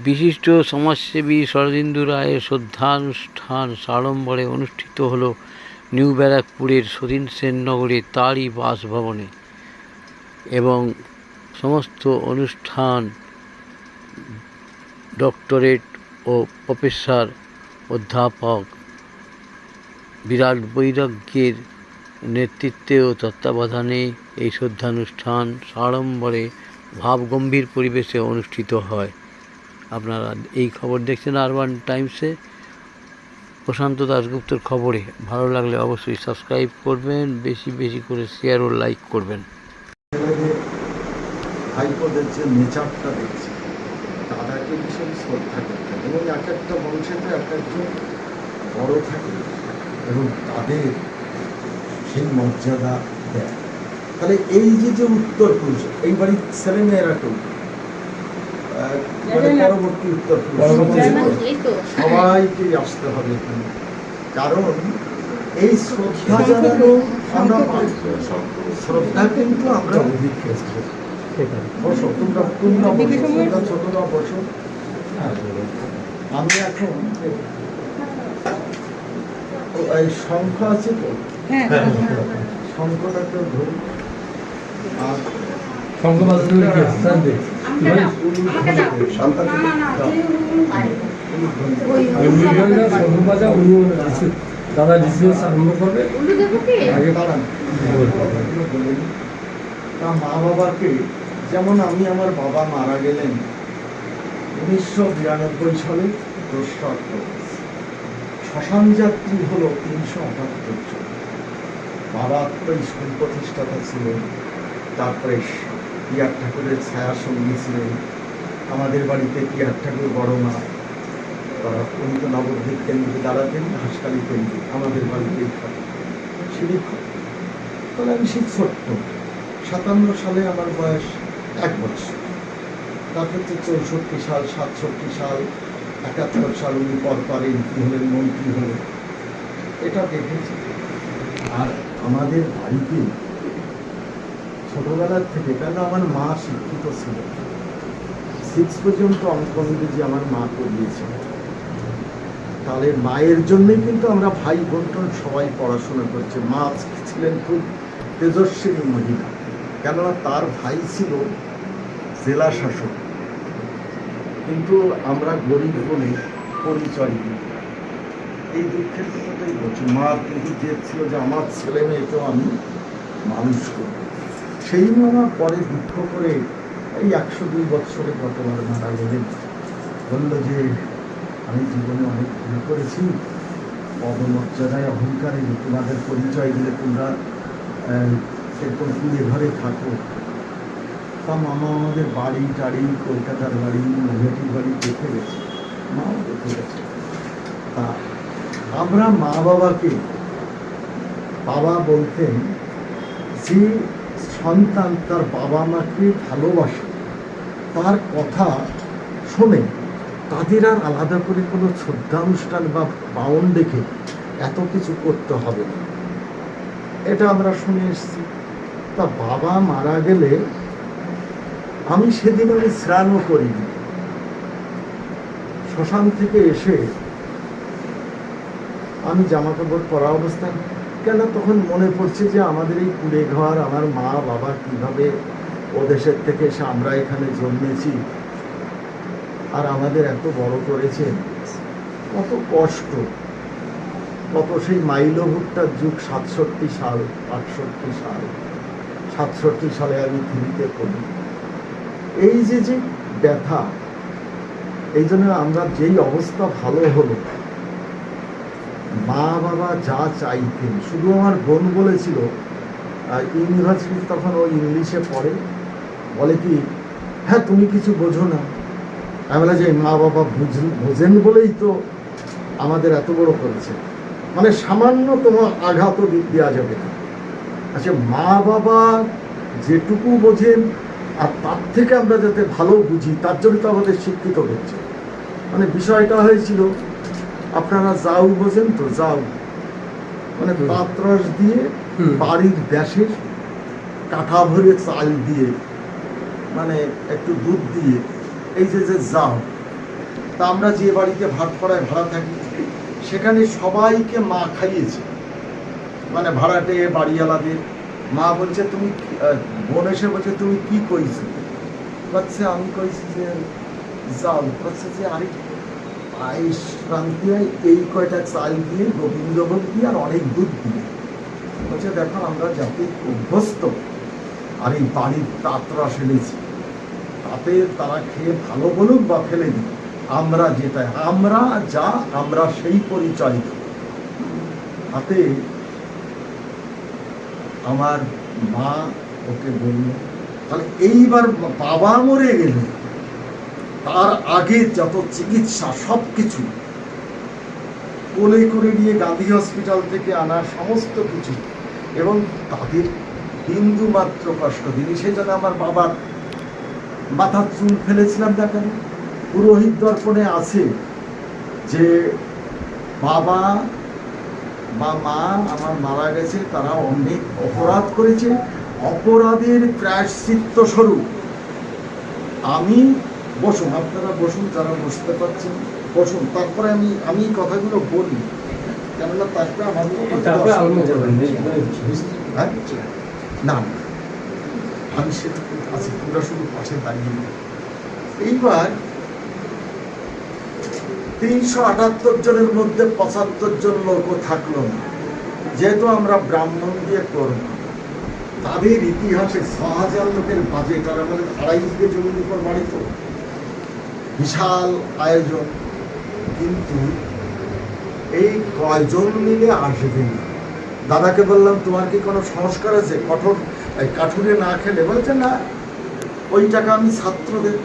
বিশিষ্ট সমাজসেবী শরদিন্দু রায়ের শ্রদ্ধানুষ্ঠান সাড়ম্বরে অনুষ্ঠিত হল নিউ ব্যারাকপুরের সতীন সেন নগরে তাঁরই বাসভবনে এবং সমস্ত অনুষ্ঠান ডক্টরেট ও প্রফেসর অধ্যাপক বিরাট বৈরাগ্যের নেতৃত্বে ও তত্ত্বাবধানে এই শ্রদ্ধানুষ্ঠান সাড়ম্বরে ভাবগম্ভীর পরিবেশে অনুষ্ঠিত হয়। আপনারা এই খবর দেখছেন আরবান টাইমসে, প্রশান্ত দাশগুপ্তর খবরে। ভালো লাগলে অবশ্যই সাবস্ক্রাইব করবেন, বেশি বেশি করে শেয়ার ও লাইক করবেন। ভাইপোদের যে নেচারটা দেখছি, দাদাকে ভীষণ শ্রদ্ধা করতেন এবং এক একটা বংশেতে এক একজন বড় থাকে এবং তাদের সেই মর্যাদা দেয়। তাহলে এই যে উত্তর পুরুষ, এই বাড়ির ছেলেমেয়েরা কেউ পরবর্তী উত্তর পুরুষ সবাইকে আসতে হবে এখানে, কারণ এই শ্রদ্ধা জানানো আমরা পাই। শ্রদ্ধা কিন্তু আমরা বসো, তোমরা ছোটরা বসো। আমি এখন এই শঙ্খ আছে তো, শঙ্খটা কেউ ধরি আর দাদা বিজনেস আরম্ভ করবে আগে তা মা বাবাকে, যেমন আমি আমার বাবা মারা গেলেন 1992 সালে 2রা অক্টোবর। শ্মশান যাত্রী হলো 378 জন। বাবা তো স্কুল প্রতিষ্ঠাতা ছিলেন, তারপরে পিয়ার ঠাকুরের ছায়া সঙ্গী ছিলেন। আমাদের বাড়িতে পিয়ার ঠাকুর বড় মা, তারা উনি তো নবদ্বীপ কেন্দ্রে দাঁড়াতেন, হাসকালি কেন্দ্রে আমাদের বাড়িতেই থাকে শিরিক্ষক। তাহলে আমি সেই ছোট্ট 57 সালে আমার বয়স 1 বছর। তারপর তো 64 সাল, 67 সাল, 71 সাল উনি পরপর এমপি হলেন, মন্ত্রী হলেন, এটা দেখেছি। আর আমাদের বাড়িতে ছোটবেলার থেকে, কেন আমার মা শিক্ষিত ছিল, 6 পর্যন্ত অঙ্ক ইংরেজি আমার মা পড়িয়েছে। তাহলে মায়ের জন্যই কিন্তু আমরা ভাই বোন সবাই পড়াশোনা করছে। মা ছিলেন খুব তেজস্বিনী মহিলা, কেননা তার ভাই ছিল জেলা শাসক, কিন্তু আমরা গরিব বলে পরিচয় দিই। এই দুঃখের কথাটাই বলছি। মা কিন্তু জেদ ছিল যে আমার ছেলে মেয়েকেও আমি মানুষ করব। সেই মামা পরে দুঃখ করে এই 102 বছরে গতবার মারা গেলেন। বলল যে আমি জীবনে অনেক ভুল করেছি, পদমর্যাদায় অহংকারে তোমাদের পরিচয় দিলে তোমরা এরকম কুড়ে ঘরে থাকো। তা মামা আমাদের বাড়ি টাড়ি, কলকাতার বাড়ি, নৈহাটির বাড়ি দেখে গেছে, মাও দেখে গেছে। তা আমরা মা বাবাকে, বাবা বলতেন যে সন্তান তার বাবা মাকে ভালোবাসে, তার কথা শোনে, তাদের আর আলাদা করে কোনো শ্রদ্ধানুষ্ঠান বা বাউন দেখে এত কিছু করতে হবে না, এটা আমরা শুনে এসেছি। তা বাবা মারা গেলে আমি সেদিন স্নানও করিনি। শ্মশান থেকে এসে আমি জামা কাপড় পরা অবস্থায়, কেন তখন মনে পড়ছে যে আমাদের এই কুড়ে ঘর, আমার মা বাবা কিভাবে ওদেশের থেকে এসে আমরা এখানে জন্মেছি আর আমাদের এত বড় করেছেন, কত কষ্ট, কত সেই মাইলো ভুট্টার যুগ। 67 সাল, 68 সাল, 67 সালে আমি থ্রিতে পড়ি। এই যে ব্যথা, এই জন্য আমরা যেই অবস্থা ভালো হলো, মা বাবা যা চাইতেন, শুধু আমার বোন বলেছিল ইউনিভার্সিটি, তখন ও ইংলিশে পড়ে, বলে কি হ্যাঁ তুমি কিছু বোঝো না। আমি বলে যে মা বাবা বোঝেন বলেই তো আমাদের এত বড় করেছে, মানে সামান্যতম আঘাত দেওয়া যাবে না। আচ্ছা, মা বাবা যেটুকু বোঝেন আর তার থেকে আমরা যাতে ভালো বুঝি, তার জন্য তো আমাদের শিক্ষিত হচ্ছে। মানে বিষয়টা হয়েছিল, আপনারা যাও বোঝেন তো, যাও মানে পাত্রস দিয়ে বাড়ির ব্যাসের কাঠা ভরে চাল দিয়ে, মানে একটু দুধ দিয়ে, এই যে যাও তা আমরা যে বাড়িতে ভাটপাড়ায় ভাড়া থাকি সেখানে সবাইকে মা খাইয়েছে, মানে ভাড়াটে বাড়িওয়ালাদের। মা বলছে তুমি বোন এসে বলছে তুমি কি কইছো? বলছে আমি কইছি যে যাও। বলছে যে আরে পায়েস রাঁধতে হয় এই কয়টা চাল দিয়ে, গোবিন্দভোগ দিয়ে আর অনেক দুধ দিয়ে। বলছে দেখো আমরা যাতে অভ্যস্ত, আর এই বাড়ির তাতরা ফেলেছি, তাতে তারা খেয়ে ভালো বলুক বা ফেলে দিক, আমরা যেটা আমরা যা আমরা সেই পরিচয় দেব। হাতে আমার মা ওকে বলল তাহলে এইবার বাবা মরে গেলে তার আগে যত চিকিৎসা সব কিছু কোলে করে নিয়ে গান্ধী হসপিটাল থেকে আনা সমস্ত কিছু, এবং তাদের বিন্দু মাত্র কষ্ট দিনি। সেই জন্য আমার বাবার মাথার চুল ফেলেছিলাম। দেখেন পুরোহিত দর্পণে আছে যে বাবা বা মা আমার মারা গেছে, তারা অনেক অপরাধ করেছে, অপরাধের প্রায়শ্চিত্ত স্বরূপ আমি বসুন, আপনারা বসুন, যারা বসতে পারছেন বসুন, তারপরে আমি কথাগুলো বলি, কেননা তারপরে আমার না আমি সেটা আছি, তোমরা শুধু পাশে দাঁড়িয়ে। এইবার 378 জনের মধ্যে 75 জন লোকও থাকলো না, যেহেতু আমরা ব্রাহ্মণ দিয়ে করব। তাদের ইতিহাসে 6000 লোকের বাজেট, আর আমাদের 2.5 বিঘে জমির উপর বাড়ি, তো বিশাল আয়োজন। কিন্তু এই কয়জন মিলে আসবে না। দাদাকে বললাম তোমার কি কোনো সংস্কার আছে, কাঠুরে না খেলে? বলছে না, ওই টাকা আমি ছাত্রদের,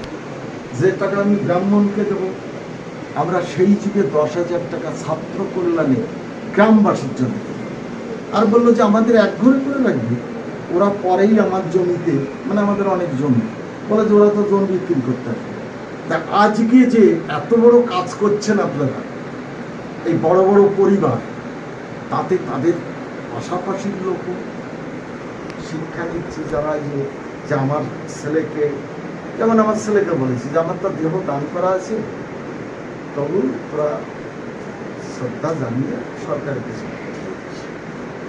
যে টাকা আমি ব্রাহ্মণকে দেবো। আমরা সেই যুগে 10,000 টাকা ছাত্র কল্যাণে গ্রামবাসীর জন্য, আর বললো যে আমাদের 1 ঘরে করে লাগবে। ওরা পরেই আমার জমিতে, মানে আমাদের অনেক জমি, বলে যে ওরা তো জমি বিক্রি করতে হবে। তা আজকে যে এত বড় কাজ করছেন আপনারা, এই বড় বড় পরিবার, তাতে তাদের পাশাপাশির লোক শিক্ষা নিচ্ছে, যারা যে আমার ছেলেকে, যেমন আমার ছেলেকে বলেছি যে আমার তো দেহ দান করা আছে, তবু তোরা শ্রদ্ধা জানিয়ে সরকারের কাছে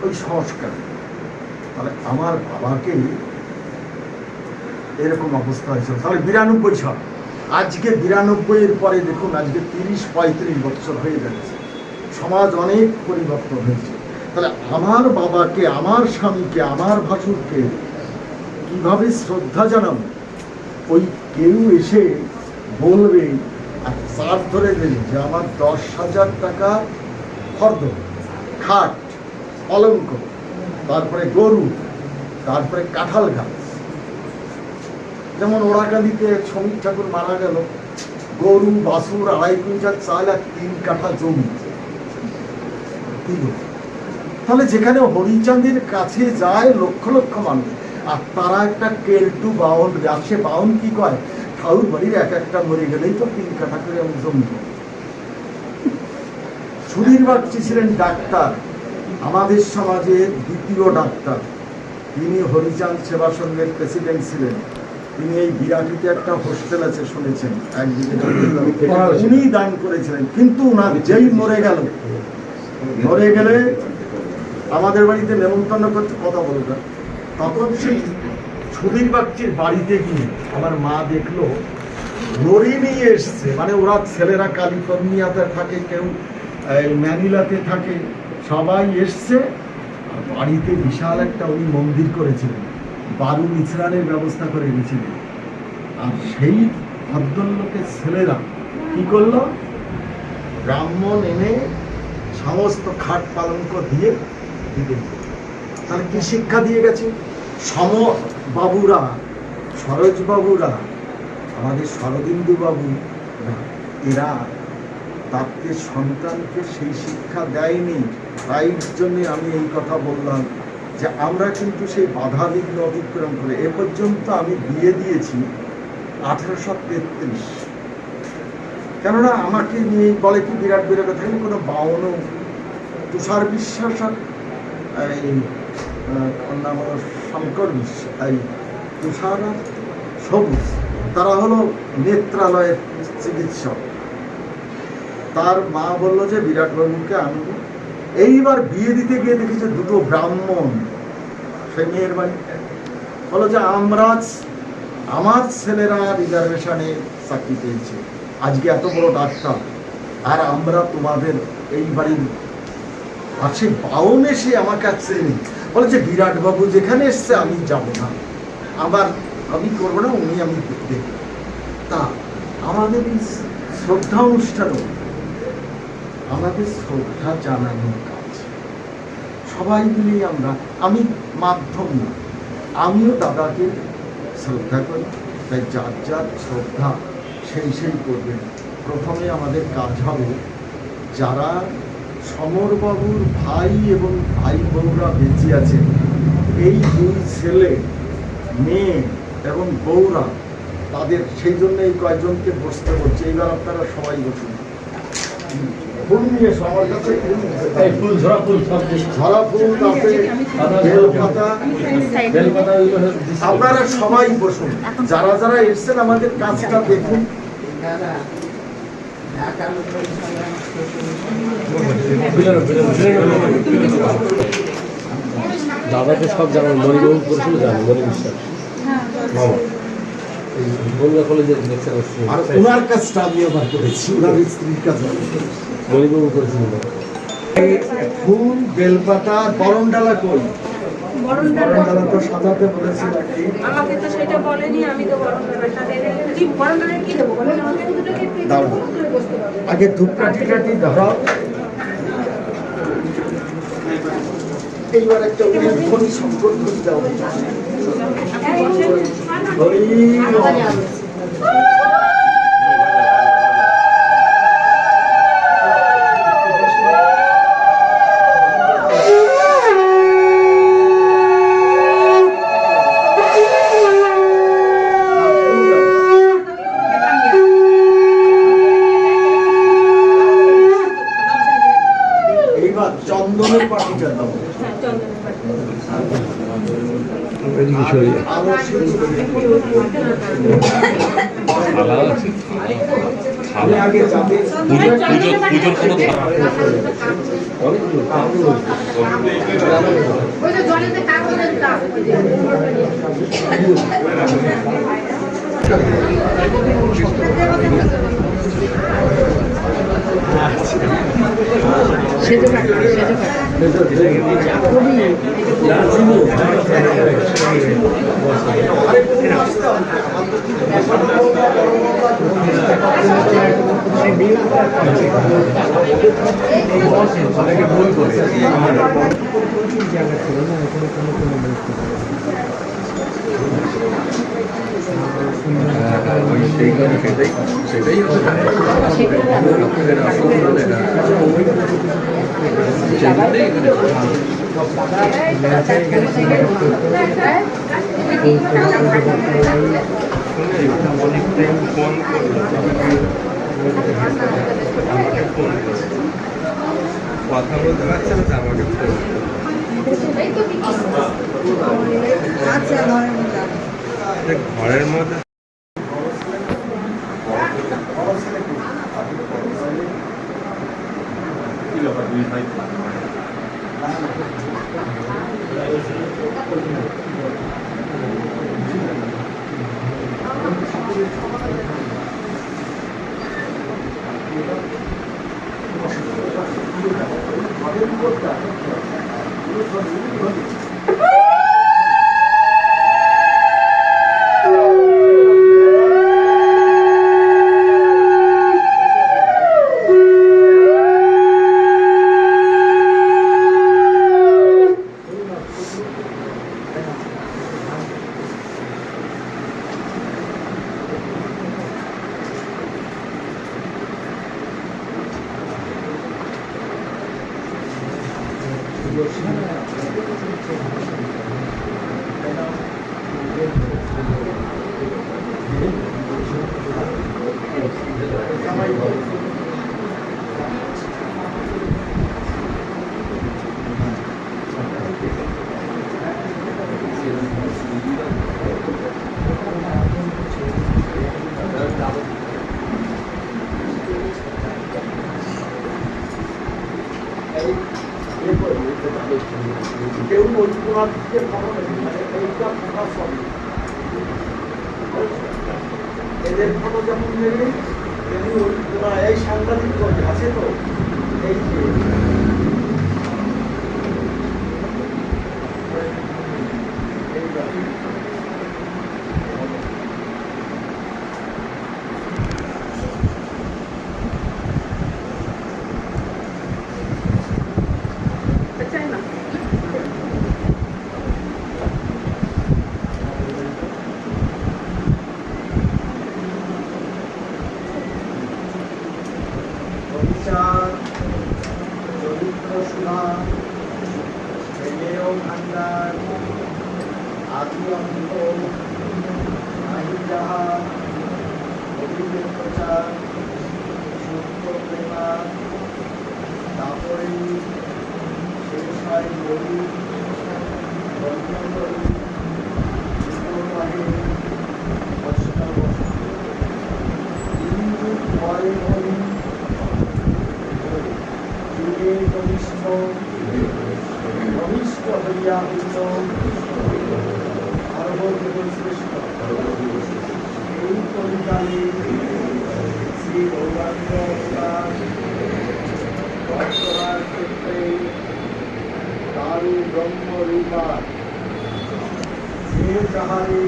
ওই সংস্কার। তাহলে আমার বাবাকে এরকম অবস্থা হয়েছিল, তাহলে 92 সাল, আজকে 92-এর পরে দেখুন আজকে 30-35 বছর হয়ে যাচ্ছে, সমাজ অনেক পরিবর্তন হয়েছে। তাহলে আমার বাবাকে, আমার স্বামীকে, আমার ভাসুরকে কিভাবে শ্রদ্ধা জানাবো? ওই কেউ এসে বলবে আর চার ধরে দেবে যে আমার 10,000 টাকা ফর্দ, খাট, অলঙ্ক, তারপরে গরু, তারপরে কাঁঠাল গাছ। যেমন ওড়াকান্দিতে শ্রমিক ঠাকুর মারা গেল, গরু, বাছুর, 2.5 কুইন্টাল চাল আর 3 কাঠা জমি দিল। তাহলে যেখানে হরিচাঁদের কাছে যায় লক্ষ লক্ষ মানুষ, আর তারা একটা কেলটু বাউন, সে বাউন কি কয়, ঠাউর বাড়ির একটা মরে গেলেই তো 3 কাঠা করে আমি জমি। সুধীর বাগচি ছিলেন ডাক্তার, আমাদের সমাজের দ্বিতীয় ডাক্তার। তিনি হরিচাঁদ সেবা সংঘের প্রেসিডেন্ট ছিলেন। তিনি এই বিরাটিতে একটা হোস্টেল আছে শুনেছেন, একদিকে উনি দান করেছিলেন। কিন্তু ওনার যেই মরে গেলে আমাদের বাড়িতে নেমন্তন্ন করতে কথা বলবে, তখন সেই সুধীর বাগচির বাড়িতে গিয়ে আমার মা দেখলো লরি নিয়ে এসছে, মানে ওরা ছেলেরা ক্যালিফোর্নিয়াতে থাকে, কেউ ম্যানিলাতে থাকে, সবাই এসছে। আর বাড়িতে বিশাল একটা উনি মন্দির করেছিলেন, বারু মিশ্রানের ব্যবস্থা করে গেছিলেন। আর সেই ভদ্রলোকের ছেলেরা কি করলো, ব্রাহ্মণ এনে সমস্ত খাট পালঙ্ক দিয়ে দিলেন। তাহলে কি শিক্ষা দিয়ে গেছে? বাবুরা, সরোজ বাবুরা, আমাদের শরদিন্দু বাবু, এরা তাদের সন্তানকে সেই শিক্ষা দেয়নি। তাই জন্যে আমি এই কথা বললাম যে আমরা কিন্তু সেই বাধা বিঘ্ন অতিক্রম করে এ পর্যন্ত আমি বিয়ে দিয়েছি 1833। কেননা আমাকে নিয়ে বলে কি বিরাট বিরাট কথা, কোনো বাউন, তুষার বিশ্বাস আর এই নাম হলো শঙ্কর বিশ্বাস, এই তুষার সবুজ, তারা হলো নেত্রালয়ের চিকিৎসক। তার মা বললো যে বিরাটবাবুকে আনবো। এইবার বিয়ে দিতে গিয়ে দেখেছে দুটো ব্রাহ্মণ সে মেয়ের বাড়ি, বলো যে আমার ছেলেরা রিজার্ভেশনে চাকরি পেয়েছে, আজকে এত বড় ডাক্তার, আর আমরা তোমাদের এই বাড়ির আছে বাউন এসে আমার কাছে বলে যে বিরাটবাবু যেখানে এসছে আমি যাব না, আমি করবো না, আমি দেখব। তা আমাদের এই শ্রদ্ধা অনুষ্ঠানও আমাদের শ্রদ্ধা জানানোর কাজ, সবাই মিলে আমি মাধ্যম না, আমিও দাদাকে শ্রদ্ধা করি, তাই যার যার শ্রদ্ধা সেই করবেন। প্রথমে আমাদের কাজ হবে যারা সমরবাবুর ভাই এবং ভাই বউরা বেঁচে আছেন, এই দুই ছেলে মেয়ে এবং বউরা, তাদের সেই জন্য এই কয়েকজনকে বসতে হচ্ছে। এইবার আপনারা সবাই বসুন, ফুল নিয়ে সবার কাছে ঝরা ফুল, তাতে বেলপাতা, আপনারা সবাই বসুন, যারা যারা এসছেন আমাদের কাজটা দেখুন। দাদাকে সব জানান, মণিবাবু করেছিল জানেন, মণি বিশ্বাস বাবা বনগা কলেজের লেকচার করছিল, আর ওনার কাজটা আমি আবার করেছি, ওনার স্ত্রীর কাজ মণিবাবু করেছিল। ফুল বেলপাতা বরণডালা কই, বরণডালা তো সাজাতে বলেছি নাকি? আমাকে তো সেটা বলেনি, আমি তো বরণডালাটা কি বরণডালা কি দেবো বলেন আমাকে? দাও আগে ধূপকাঠি ধরাও। এইবার একটা ধ্বনি সংকট ধরে দাও। এইবার চন্দনের পাটিটা দাও। আগে যাবে পুজোর কোনো সেটাই অনেক টাইম ফোন করলো, আমাকে ফোন করলো, কথা বলতে পারছে না, আমাকে ফোন ঘরের মধ্যে কেউ ওই কোনার দিকে কখনো এইটা ফোকাস হবে। এদের ফটো যেমন নেবে তেমনি ওই কোনা এই সাংবাদিক আছে তো এই যে চাই না বিচার চরিত্র সুধা হেলেও ভান্ডার আদি অন্ত নাহি যাহা অভিযোগ প্রচার সত্য প্রেমা তারপরে শেষ হয় বলি বন্ধ করি পরে হরি যুগে কনিষ্ঠ কনিষ্ঠ হইয়া হইল সর্বদেব শ্রেষ্ঠ এই কলিকালে শ্রী গৌরাঙ্গ বর্তমান ক্ষেত্রে দারু ব্রহ্মরূপা যে যাহারে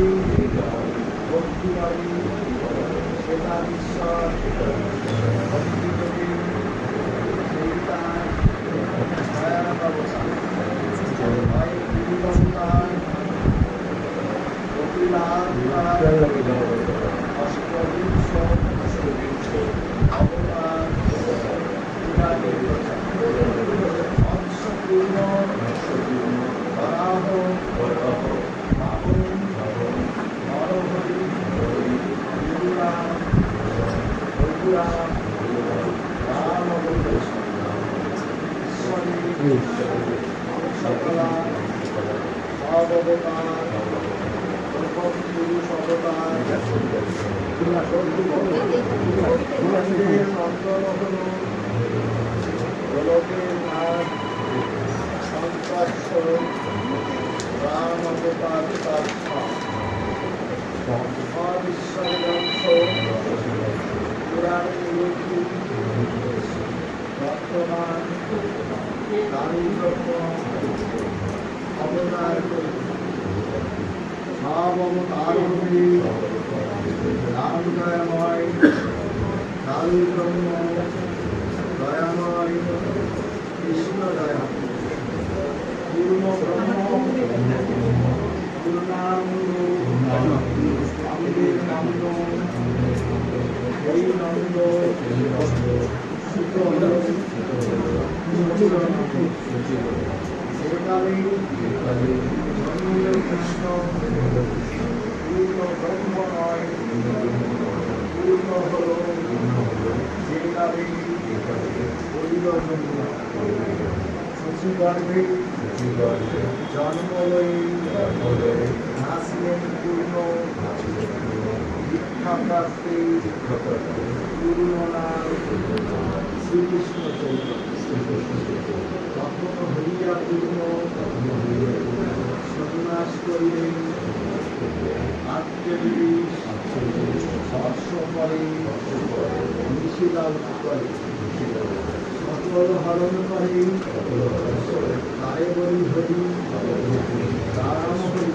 ভক্তিবাদী সেটা ঈশ্বর ভক্তিযোগে সেই তার ভয়ানক অবস্থা হয় গুরুবন্তার কপিলাহার অষ্টবিংশ অবতার অংশপূর্ণ বরাহ বাহন নরহরি সকলা সবতার পুরুষ অবতার গোলকের নাথ সন্ত্রাস রাম অবতার মহাবিশ্বের অংশ পুরাণের লক্ষ্মী বর্তমান দারিদ্র্য অবতার সব অবতার হয়ে রাম দয়াময় দারিদ্র্য দয়াময় কৃষ্ণ দয়া পূর্ণ ব্রহ্ম পূর্ণানন্দ আমাদের নন্দ এই নন্দ সেকালে জন্মিল কৃষ্ণ পূর্ণ ব্রহ্ম নয় পূর্ণ হল যে কালে হরিল জন্ম শশীগর্ভে জন্মলয়ে নাসিলেন পূর্ণ দীক্ষাপ্রাপ্তে পূর্ণ নাম শ্রীকৃষ্ণ চৈতন্য তখন হইয়া পূর্ণ সন্ন্যাস করিলেন আত্মবিশ বর্ষ পরে নিষেধাল করে সকল হরণ করে তারে বলি হরি রাম হরি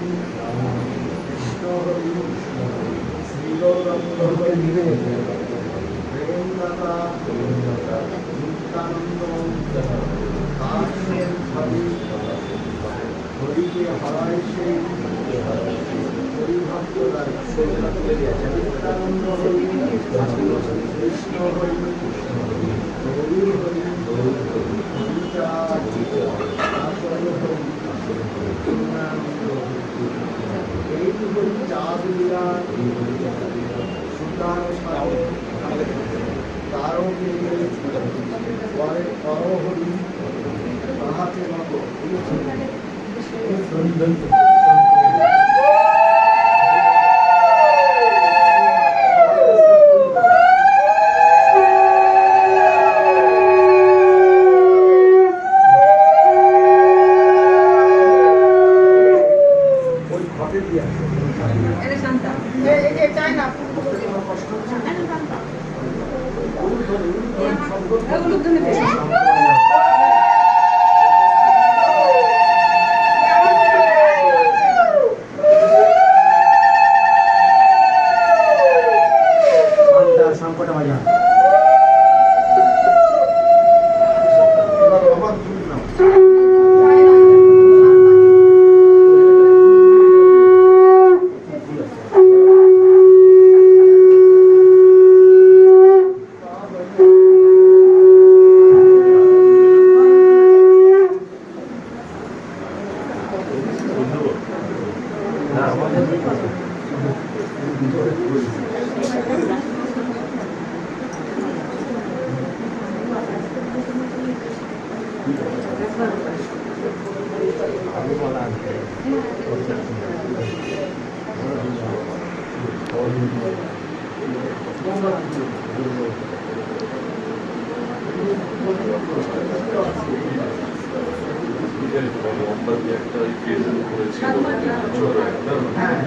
কৃষ্ণ হরি শ্রীগৌরাঙ্গ হরি প্রেমদাতা নিত্যানন্দ কাশের হরি হরিকে হরায় সেই হরিভক্ত নিত্যানন্দ হরি কৃষ্ণ হরি গৌরী হরি এইটুকু চাঁদ লীলা সুলতান তারও পরে পরহরি তাহাতে মতো এগুলো ধরে দে। সংকট বাজা এবার আবার ফুল নাও হ্যাঁ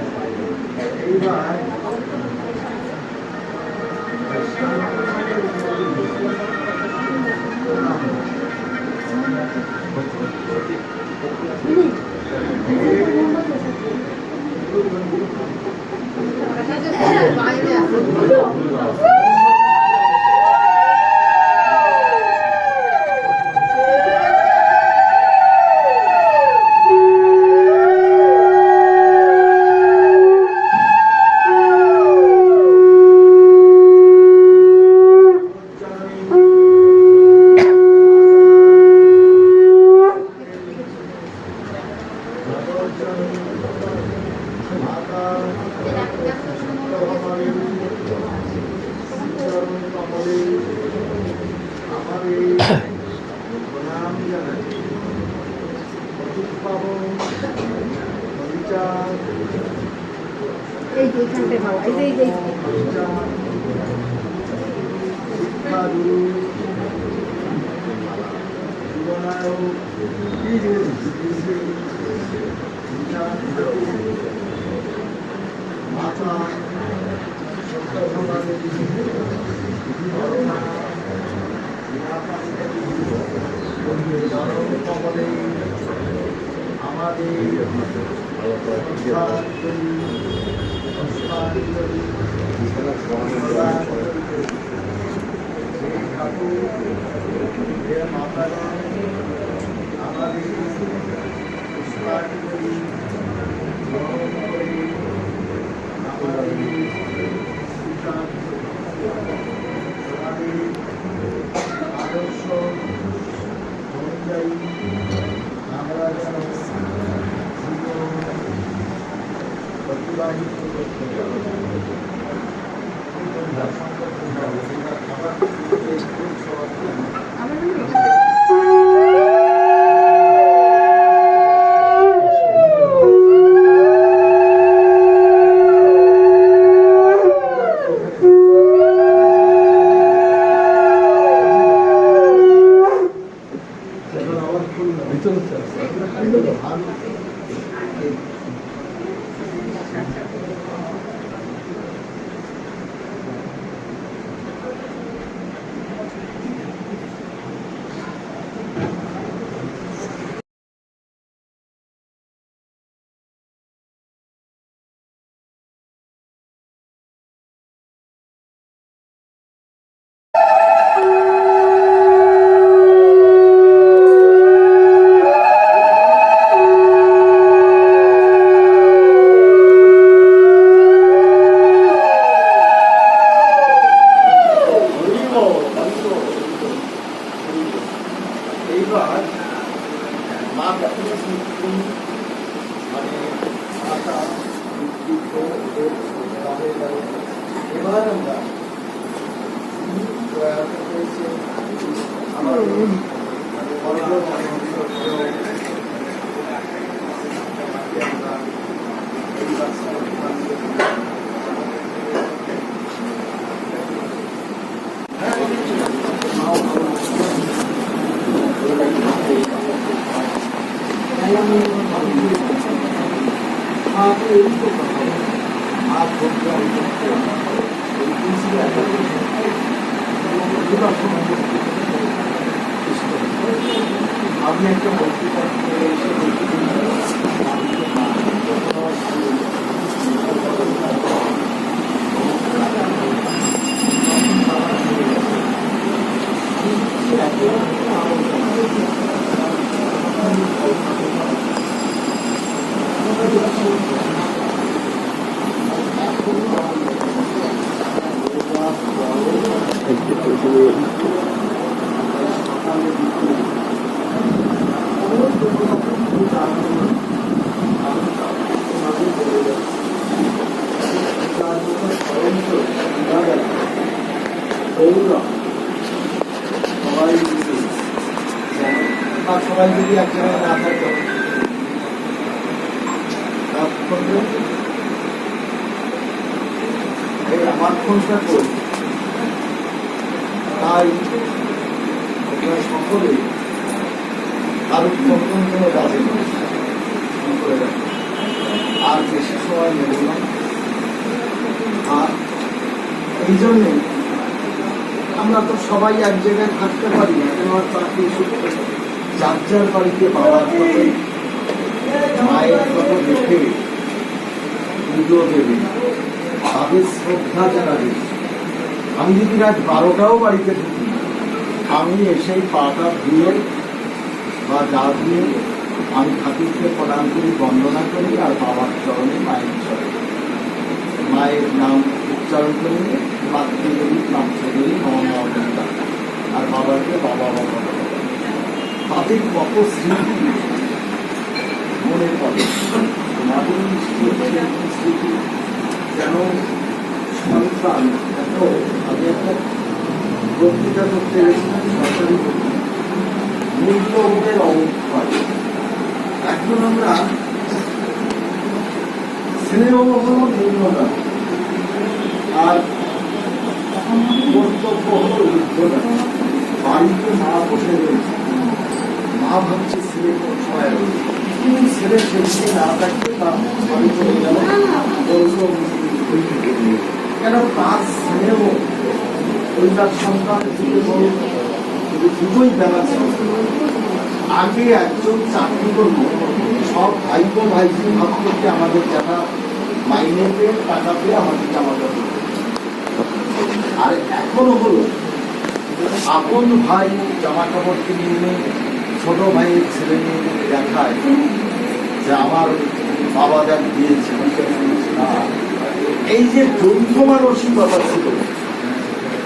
এইবার এই যে এখানটায় বাবা এই যে আদর্শ অনুযায়ী আমরা যেন জীবন অতিবাহিত করতে পারি। এইবার মা কখনো মানে আশা বিকৃত হয়ে গেল। এবার আমরা প্রয়াস করেছে আমার आप আমি একটা বক্তৃতা করে এসে সবাই যদি এক জায়গায় না থাকতো আমার ফোনটা করি তাই সকলে কারো কখন কোনো কাজে আর বেশি সময় নেব না। আর এই জন্যে আমরা তো সবাই এক জায়গায় থাকতে পারি না, তোমার চাকরি সূত্রে যার যার বাড়িতে বাবার সাথে মায়ের কথা দেখে পুজো দেবে, তাদের শ্রদ্ধা জানাবে। আমি যদি রাত 12টাও বাড়িতে ঢুকি, আমি এসেই পাটা ধুয়ে বা গা ধুয়ে আমি ঠাকুরকে প্রণাম করি, বন্দনা করি, আর বাবার চরণে মায়ের চরণে মায়ের নাম উচ্চারণ করি, মাতৃদেবী নাম করি, মা আর বাবাকে বাবা বাবা। তাদের কত স্মৃতি মনে পড়ে, মাদুর স্মৃতি যেন সন্তান। এত আমি একটা বক্তৃতা করতে গেছিলাম সরকারি মূল্যবোধের অভাব হয়। এখন আমরা স্নেহ হলো নিম্নতা আর কর্তব্য হলো উদ্ধতা। বাড়িতে মা বসে রয়েছে, মা ভাবছে ছেলে কোন সময় রয়েছে, ছেলে সেদিকে না থাকতে তার বাড়ি চলে গেল কেন তার স্নেহ ওই তার সন্তান দুটোই ব্যালান্স। আগে একজন চাকরি করবো, সব ভাইপো ভাইজি ভাব করতে আমাদের যারা মাইনে পেয়ে টাকা পেয়ে আমাদের জামা কাপড়। আর এখনো হলো আপন ভাই জামা কাপড় কিনে এনে ছোট ভাইয়ের ছেলে মেয়ে দেখায় যে আমার বাবা যা দিয়েছে। এই যে যৌথ মানসিকতা ছিল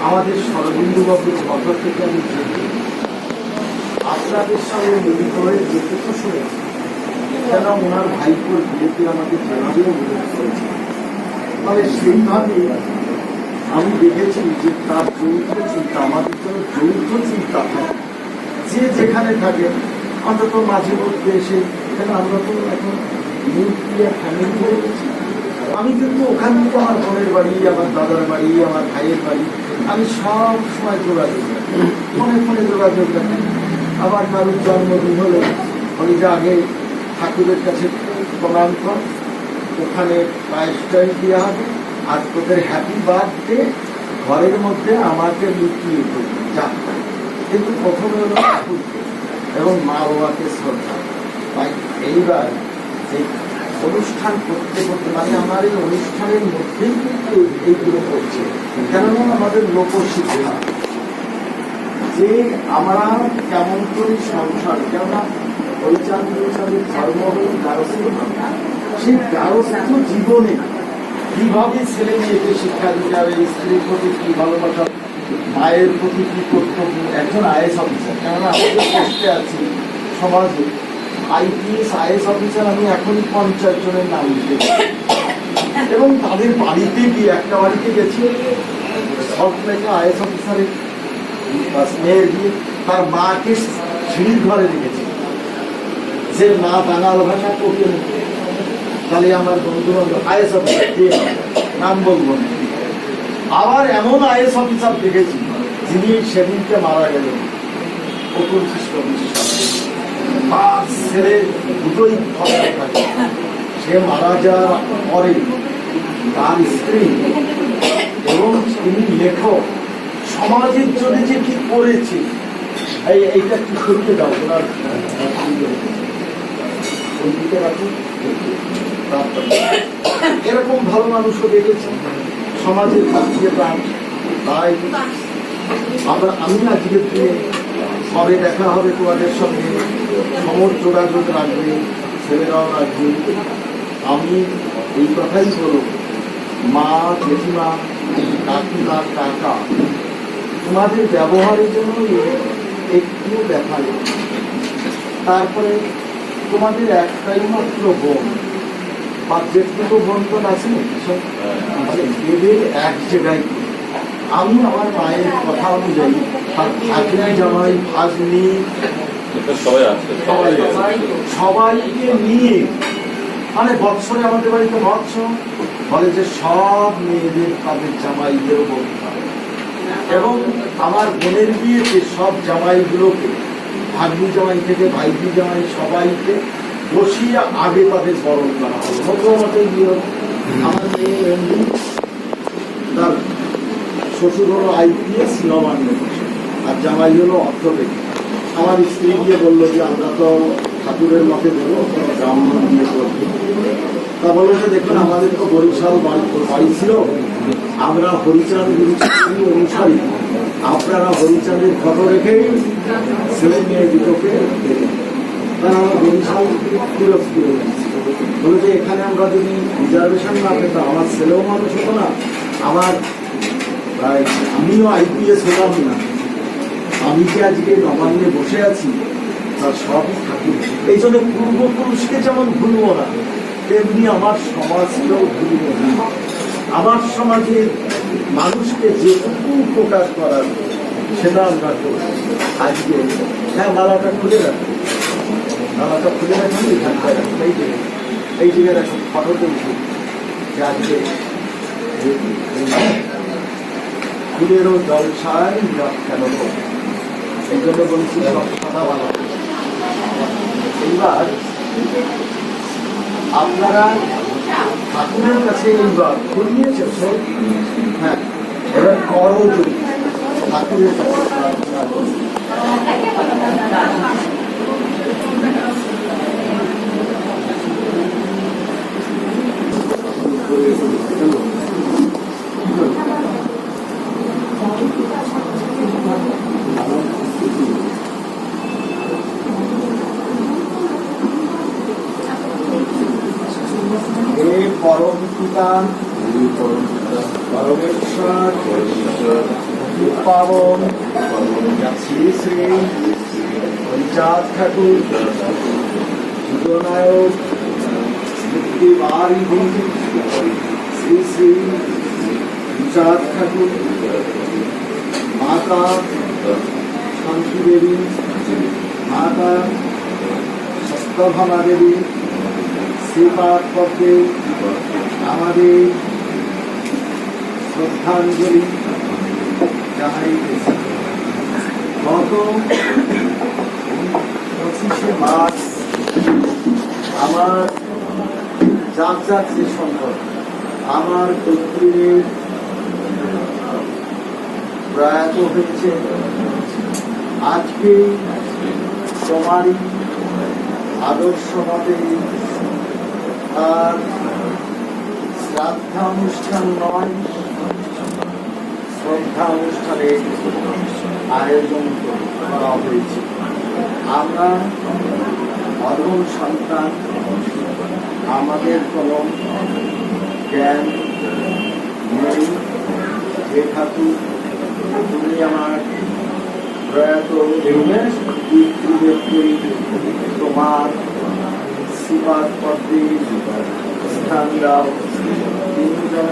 আমাদের শরদিন্দুবাবুর কথা থেকে আমি দেখি, আপনাদের সঙ্গে মিলিত হয়ে যেটুকু শুনেছি, কেন ওনার ভাইপোর বিয়েতে আমাকে যেভাবে অনুরোধ করেছে, তবে সেইভাবে আমি দেখেছি যে তার যৌথ চিন্তা, আমাদের জন্য যৌথ চিন্তা থাকে। যে যেখানে থাকে অন্তত মাঝে মধ্যে এসে, কেন আমরা তো এখন নিউক্লিয়ার ফ্যামিলি হয়ে গেছি। আমি কিন্তু ওখান থেকে আমার বোনের বাড়ি, আমার দাদার বাড়ি, আমার ভাইয়ের বাড়ি, আমি সব সময় যোগাযোগ রাখি, ফোনে ফোনে যোগাযোগ রাখি। আবার কারোর জন্মদিন হলে আমি যে আগে ঠাকুরের কাছে প্রণাম কর, ওখানে পায়েসটাই দেওয়া হবে, আর তোদের হ্যাপি বার্থডে ঘরের মধ্যে আমাকে লুকিয়ে করবে যা। কিন্তু প্রথমে হলো ঠাকুরকে এবং মা বাবাকে শ্রদ্ধা। তাই এইবার এই অনুষ্ঠান করতে করতে, মানে আমার এই অনুষ্ঠানের মধ্যেই কিন্তু এইগুলো করছে, কেননা আমাদের লোকশিক্ষা যে আমরা কেমন করে সংসার, কেননা ওই চাঁদের ধর্ম হল গারস্থ, সেই গারস্থ জীবনে কিভাবে ছেলে মেয়েকে শিক্ষা দিতে হবে, স্ত্রীর প্রতি কি ভালোবাসা, মায়ের প্রতি কি কর্তব্য। একজন আইএস অফিসার, কেননা আমাদের পোস্টে আছি সমাজে, আইপিএস আইএস অফিসার আমি এখনই 50 জনের নাম লিখে, এবং তাদের বাড়িতে গিয়ে একটা বাড়িতে গেছি, সল্টলেকে আইএস অফিসারের মেয়ের গিয়ে তার মাকে সিঁড়ির ঘরে রেখেছে, যে মা বাঙাল ভাষা করতে। তাহলে আমার বন্ধু বান্ধব আইএস অফিসার নাম বলবো না। আবার এমন আইএস অফিসার দেখেছি যিনি সেদিনকে মারা গেলেন, অতুল শিষ্য বিশেষ, তার ছেলে দুটোই থাকে। সে মারা যাওয়ার পরে তার স্ত্রী এবং তিনি লেখক, সমাজের জন্য যে কি করেছে, এইটা কি করতে দাও ওনার দিকে রাখো। এরকম ভালো মানুষও দেখেছি সমাজের পাঠিয়ে প্রাণ। তাই আমি আজকে কবে দেখা হবে তোমাদের সঙ্গে, সমর যোগাযোগ রাখবে, ছেলেরাও রাখবে। আমি এই কথাই বলব, মা, জেঠিমা, কাকিমা, কাকা, তোমাদের ব্যবহারের জন্য একটু দেখা নেই। তারপরে তোমাদের একটাই মাত্র বোন বা যেটুকু বন্ধন আছে মানে এদের এক জায়গায়। আমি আমার মায়ের কথা অনুযায়ী তার ভাগ্নি, জামাই, ভাগ্নি সবাইকে নিয়ে, মানে বৎসরে আমাদের বাড়িতে বৎসর বলে যে সব মেয়েদের তাদের জামাইদের বলতে হবে, এবং আমার বোনের বিয়েতে সব জামাইগুলোকে, ভাগ্নি জামাই থেকে ভাইজি জামাই সবাইকে বসিয়ে আগে তাদের বরণ করা হবে। মতো বিয়ে আমার মেয়ে এমনি, তার শ্বশুর হলো IPS নবান্ন, আর জামাই হলো অর্থনীতি। আমার স্ত্রী গিয়ে বললো যে আমরা তো ঠাকুরের মতে দেবো, ব্রাহ্মণ বিয়ে করবো। তা বললো যে দেখুন আমাদের তো বরিশাল বাড়ি ছিল, আমরা হরিচাঁদ গুরুচাঁদ অনুসারী, আপনারা হরিচাঁদের ফটো রেখেই ছেলে মেয়ে দুটোকে দেবেন। কারণ আমরা বরিশাল পিরোজপুর বলে যে এখানে আমরা যদি রিজার্ভেশন না পেতাম, আমার ছেলেও মানুষ হতো না, আমার আমিও IPS হলাম না, আমি যে আজকে নবান্নে বসে আছি তার সবই ঠাকুর। এই জন্য পূর্বপুরুষকে যেমন ভুলবো না, তেমনি আমার সমাজকেও ভুলবো না। আমার সমাজের মানুষকে যেটুকু উপকার করার সেটা আমরা করি। আজকে হ্যাঁ, মালাটা খুলে রাখো, মালাটা খুলে রাখুন, এখানটায় রাখুন, এই জায়গায় রাখুন, ফটো তুলছি যে আজকে ফুলেরও জলসায় কেন, এই জন্য বলছি সব কথা বলা। এইবার আপনারা ঠাকুরের কাছে এইবার ফুল নিয়েছেন, হ্যাঁ, এবার করো যদি ঠাকুরের কাছে প্রার্থনা করুন। হে পরম পিতা, পরমেশ্বর, পাবন শ্রী শ্রী হরিচাঁদ ঠাকুর, যুগনায়ক, মুক্তিবারিধি শ্রী শ্রী হরিচাঁদ ঠাকুর, মাতা শান্তি দেবী, মাতা সত্যভামা দেবী, শ্রীপাদ পক্ষে আমাদের শ্রদ্ধাঞ্জলি জানাইতেছি। গত 25শে মার্চ আমার যার যে সম্পদ, আমার কর্তৃত্বের প্রয়াত হয়েছে। আজকে তোমারই আদর্শ মতে আর শ্রাদ্ধা অনুষ্ঠান নয়, শ্রদ্ধা অনুষ্ঠানের আয়োজন করা হয়েছে। আমরা অধম সন্তান, আমাদের কোনো জ্ঞান নেই। যে ঠাকুর তুমি আমার প্রয়াত তোমার শ্রীপাদ পদ্মে স্থান দাও, তিনি যেন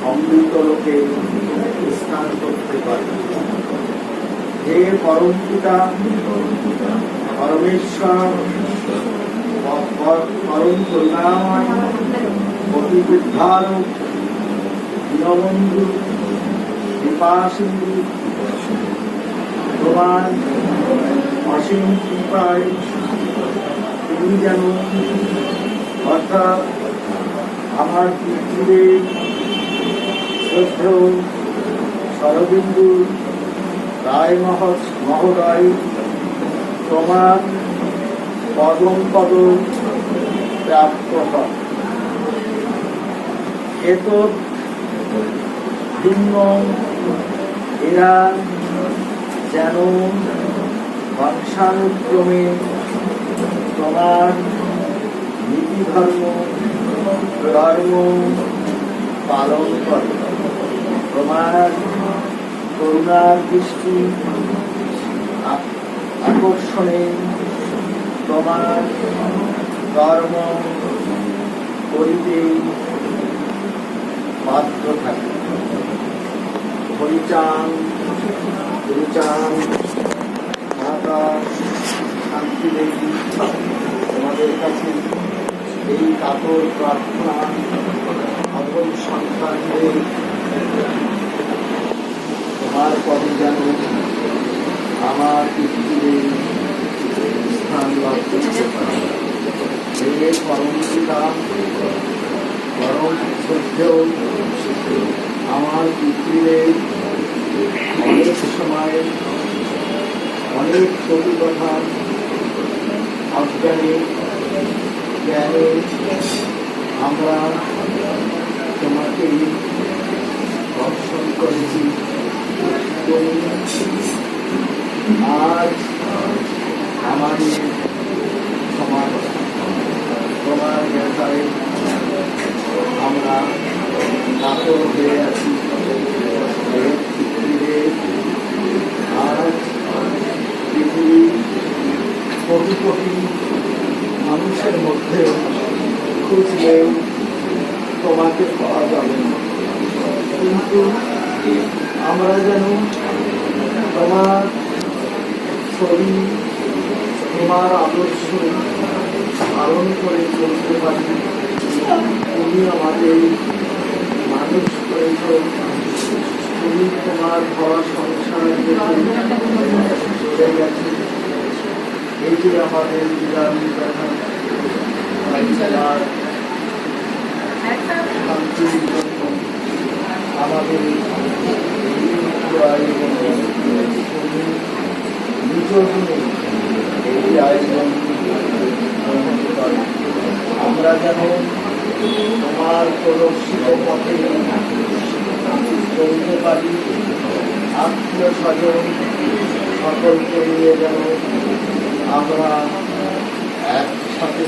অমৃত লোকে স্থান করতে পারে। হে পরম পিতা, পরমেশ্বর, পরম করুণাময়, অতি উদ্ধারক, দীনবন্ধু, কৃপাসিন্ধু, তোমার অসীম কৃপায় তুমি যেন অর্থাৎ আমার পৃথিবীর শ্রদ্ধেয় শরদিন্দু রায় মহোদয় তোমার পদম পদ প্রাপ্ত হয়। এত ভিন্ন এরা যেন বংশানুক্রমে তোমার নীতি ধর্ম পালন করে। তোমার করুণার দৃষ্টি আকর্ষণে তোমার কর্ম করিতে বাধ্য থাকে। হরিচাঁদ মাতা শান্তি দেবী তোমাদের কাছে এই কাতর প্রার্থনা, আপন সন্তানদের তোমার পদে যেন আমার পৃথিবীতে স্থান লাভ করতে পারে। এই পরম পিতা পরম শ্রদ্ধেয় আমার পৃথিবীতে অনেক সময় অনেক কটু কথা অজ্ঞানে জ্ঞানে আমরা তোমাকে দর্শন করেছি। তুমি আজ আমাদের সমাজ তোমার ব্যাপারে আমরা কাতর হয়ে আছি। আজ পৃথিবীর কোটি কোটি মানুষের মধ্যে খুঁজলেও তোমাকে পাওয়া যাবে না, কিন্তু আমরা যেন তোমার ছবি তোমার আদর্শ পালন করে চলতে পারি। তুমি আমাদের মানুষ করেছ, তুমি তোমার ঘর সংসার চলে গেছে। এই যে আমাদের বিরামী দেখা শান্তির জন্য আমাদের নিজ গুণে এই আয়োজন গ্রহণ করে। আমরা যেন তোমার প্রদর্শিত পথে চলতে পারি। আত্মীয় স্বজন সকলকে নিয়ে যেন আমরা একসাথে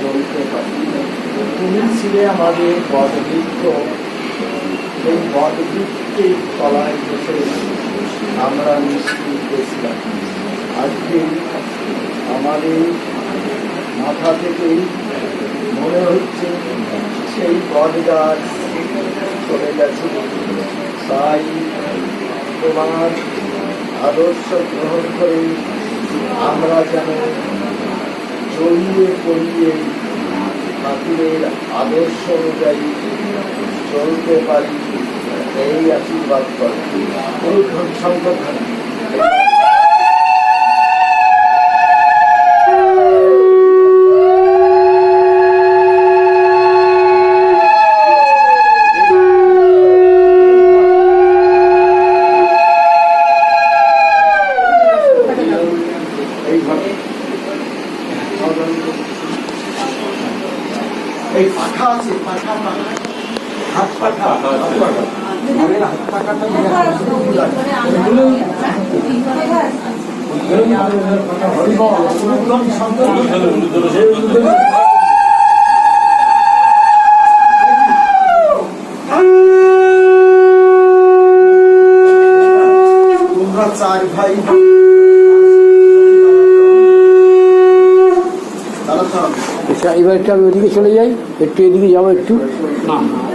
চলতে পারি। তুমি ছিলে আমাদের বটবৃক্ষ, সেই বটবৃক্ষের তলায় বসে আমরা নিশ্চিত ছিলাম। আজকে আমাদের মাথা থেকে মনে হচ্ছে সেই বট গাছ চলে গেছে। তাই তোমার আদর্শ গ্রহণ করে আমরা যেন জড়িয়ে পড়িয়ে ঠাকুরের আদর্শ অনুযায়ী চলতে পারি, এই আশীর্বাদ করে। সংগঠন এই পাখা আছে, পাখা হাত পাখা হাত পাখাটা তোমরা চার ভাই আচ্ছা, এবার একটু আমি ওদিকে চলে যাই, একটু এদিকে যাবো, একটু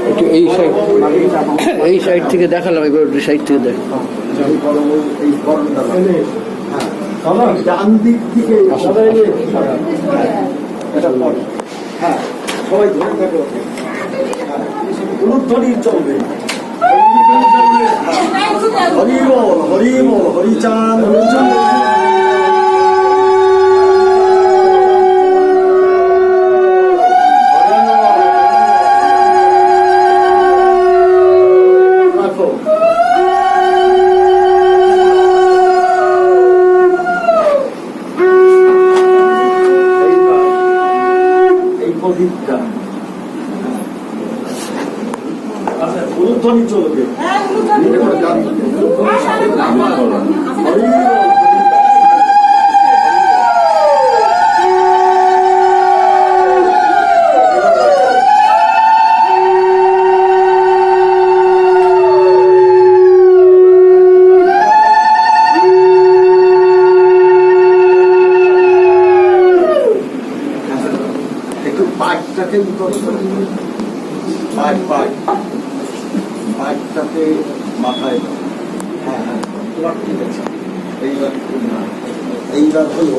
একটু এই সাইড থেকে দেখালাম, এবার একটু সাইড থেকে দেখ। ডান দিক থেকে হ্যাঁ সবাই ধরে থাকে, উলুধ্বনি চলবে। হরি বল হরি বল হরিচাঁদ রাখো। একটু পাইপটাকে পাইপটাকে মাথায় দাও। হ্যাঁ হ্যাঁ, তোমার ঠিক আছে। এইবার হলো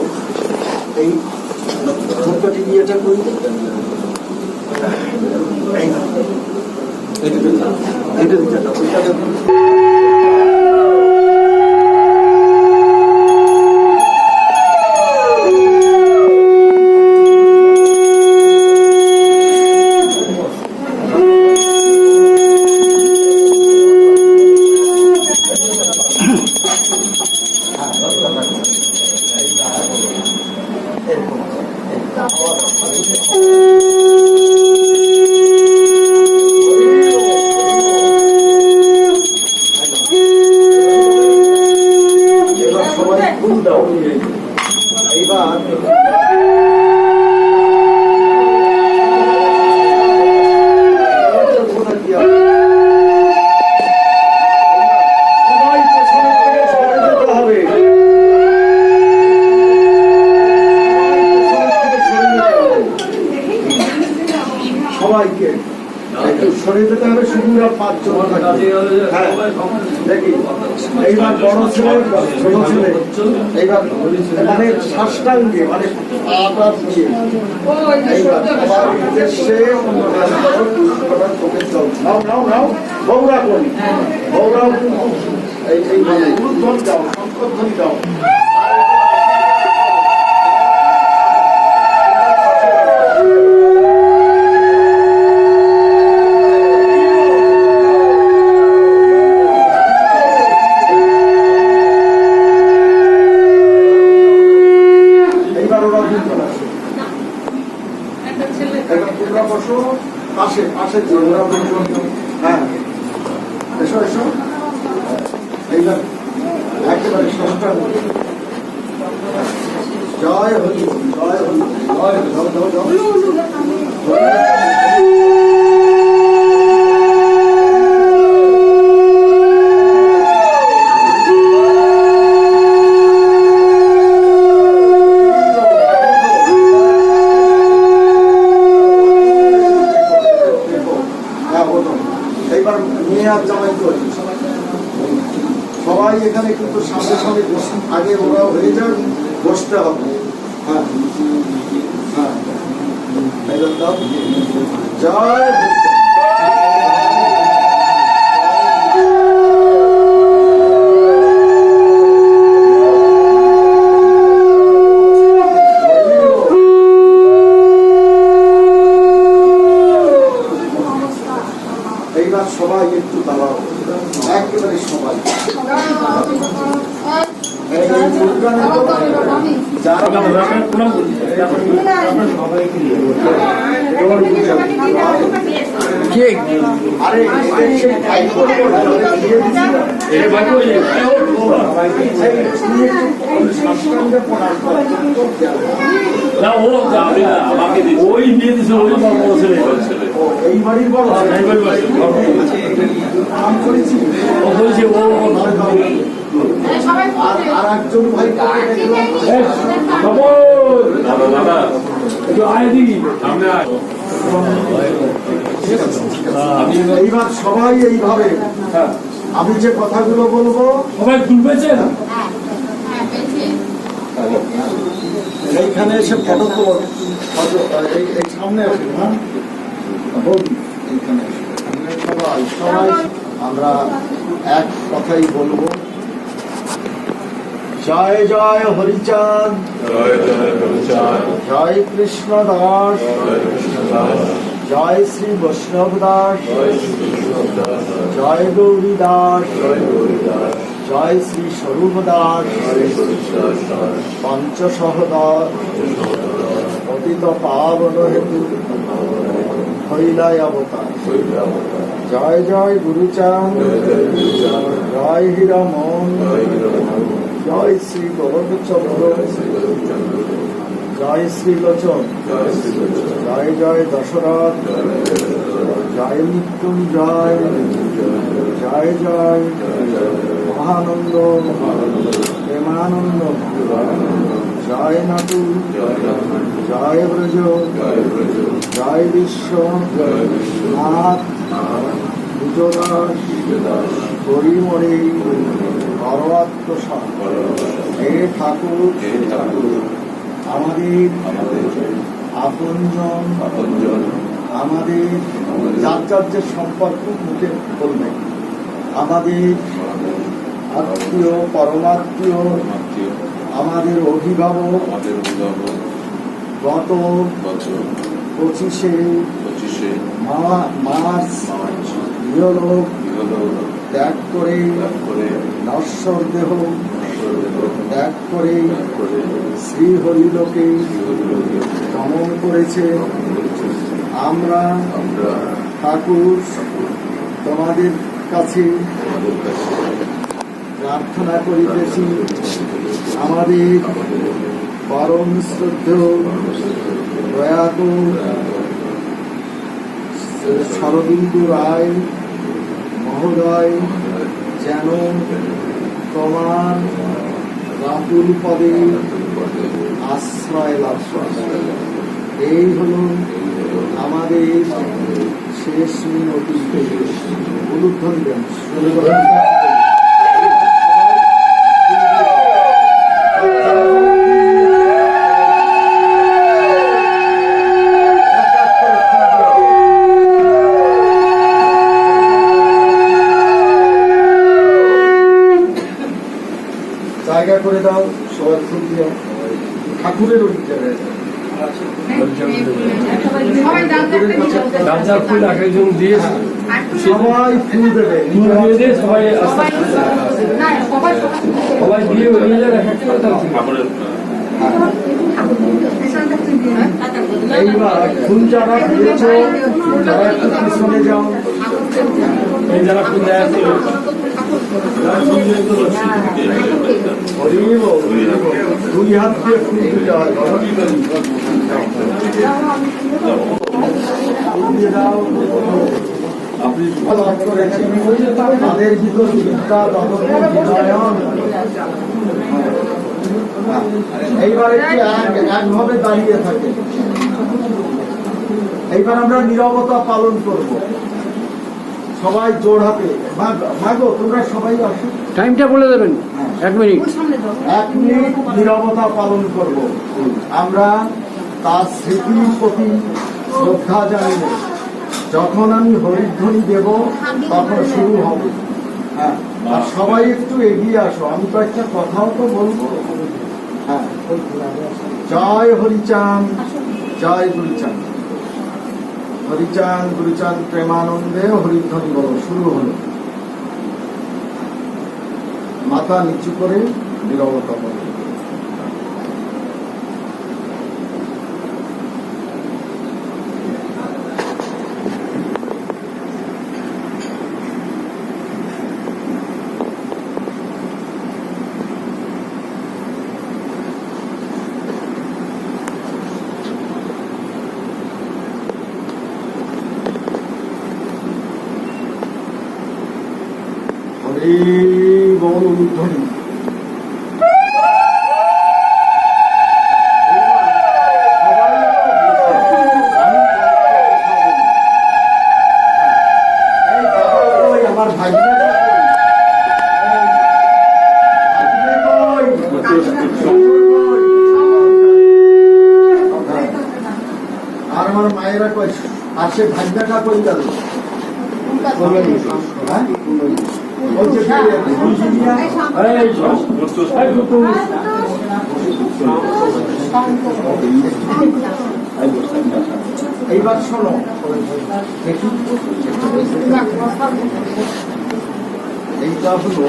এই ছোটটি ইয়েটা করি, এটা দিতে দাও, ওইটা দেখুন। এবার সবাই ফুল দাও। এইবার সবাই পেছনে থেকে সরে যেতে হবে। সবাইকে একটু সরে যেতে হবে, শুধু 5 জন থাকবে। হ্যাঁ, দেখি এইবার বড় ছেলে ছোট ছেলে এইবার মানে সাষ্টাঙ্গে মানে পা দিয়ে এইবার সবার উদ্দেশ্যে নাও নাও নাও, বৌরা করি বৌরাও এইভাবে উদ্বোধন দাও, সংকোধন দাও। বসো পাশে পাশে, হ্যাঁ এসো এসো। এইবার একেবারে সস্তা জয় হরি জয় হরি জয় যাও যাও যাও। এইবার মেয়ে আর জামাই করি সবাই এখানে কিন্তু সামনে সামনে আগে ওরা হয়ে যান, বসতে হবে। হ্যাঁ হ্যাঁ, এইবার দাও জয়। এইবার সবাই একটু দাঁড়াও, একেবারে সবাই। এই বাড়ির বড় নাম করেছি আর একজন ভাই এইবার সবাই এইভাবে আমি যে কথাগুলো বলবো সবাই তুলবেছেন। এইখানে এসে ফটো তোলো, এই সামনে আসে। হ্যাঁ এইখানে সবাই সবাই আমরা এক কথাই বলবো, জয় জয় হরিচাঁদ, জয় কৃষ্ণ দাস, জয় শ্রী বৈষ্ণব দাস, জয় গৌরী দাস, জয় শ্রী স্বরূপ দাস, পঞ্চসহ দাস, পতিত পাবন হেতু হইলাই অবতার। জয় জয় গুরুচাঁদ, জয় হীরামন, জয় শ্রী গৌরচন্দ্র, জয় শ্রীলোচন, জয় জয় দশরথ, জয় মৃত্যুঞ্জয়, জয় জয় মহানন্দ, প্রেমানন্দ, জয় নাটু, জয় ব্রজ, জয় বিশ্ব নাথ, বিজয়দাস, হরিমরি, পরমাত্মা। হে ঠাকুর, আমাদের আপনজন, আমাদের যার যার যে সম্পর্ক মুখে বলবেন, আমাদের আত্মীয়, পরমাত্মীয়, আমাদের অভিভাবক, গত 25শে মার্চ ইহলোক ত্যাগ করে, নশ্বর দেহ ত্যাগ করে শ্রীহরিলোকে গমন করেছে। আমরা ঠাকুর তোমাদের কাছে প্রার্থনা করিতেছি, আমাদের পরম শ্রদ্ধেয় প্রয়াত শরদিন্দু রায় মহোদয় যেন তোমার রাতুল পদে আশ্রয় লাভ করে। এই হল আমাদের শেষ মিনতি। উলুধ্বনি দেন। জায়গা করে দাও, সবাই ফুল দিও, ঠাকুরের ওই জায়গায় সবাই ফুল দেবে, এইবার ফুল যারা দিয়েছ তারা একটু পিছনে যাও। যারা ফুল দেয় দুই হাত দিয়ে ফুল দিতে হয়। তাদের ভিতর বিদ্যা বিনয়ন। এইবার একটু একভাবে দাঁড়িয়ে থাকে। এইবার আমরা নীরবতা পালন করব। সবাই জোর হাতে মাগো, তোমরা সবাই আসো। টাইমটা বলে দেবেন। 1 মিনিট। 1 মিনিট নীরবতা পালন করব। আমরা তার স্মৃতির প্রতি শ্রদ্ধা জানিয়ে যখন আমি হরিধ্বনি দেব তখন শুরু হবে। হ্যাঁ, আর সবাই একটু এগিয়ে আসো, আমি তো একটা কথাও তো বলবো। হ্যাঁ, জয় হরিচাঁদ, জয় গুরুচাঁদ। হরিচাঁদ গুরুচাঁদ প্রেমানন্দে হরিধ্বনি বলো। শুরু হলো। মাথা নিচু করে নীরবতা বলো। এই বড় ধ্বনি। আমার ভাগ্যটা আর আমার মায়েরা কই আর সে ভাগ্যটা কই গেল? এইবার শোনো, এইটা হলো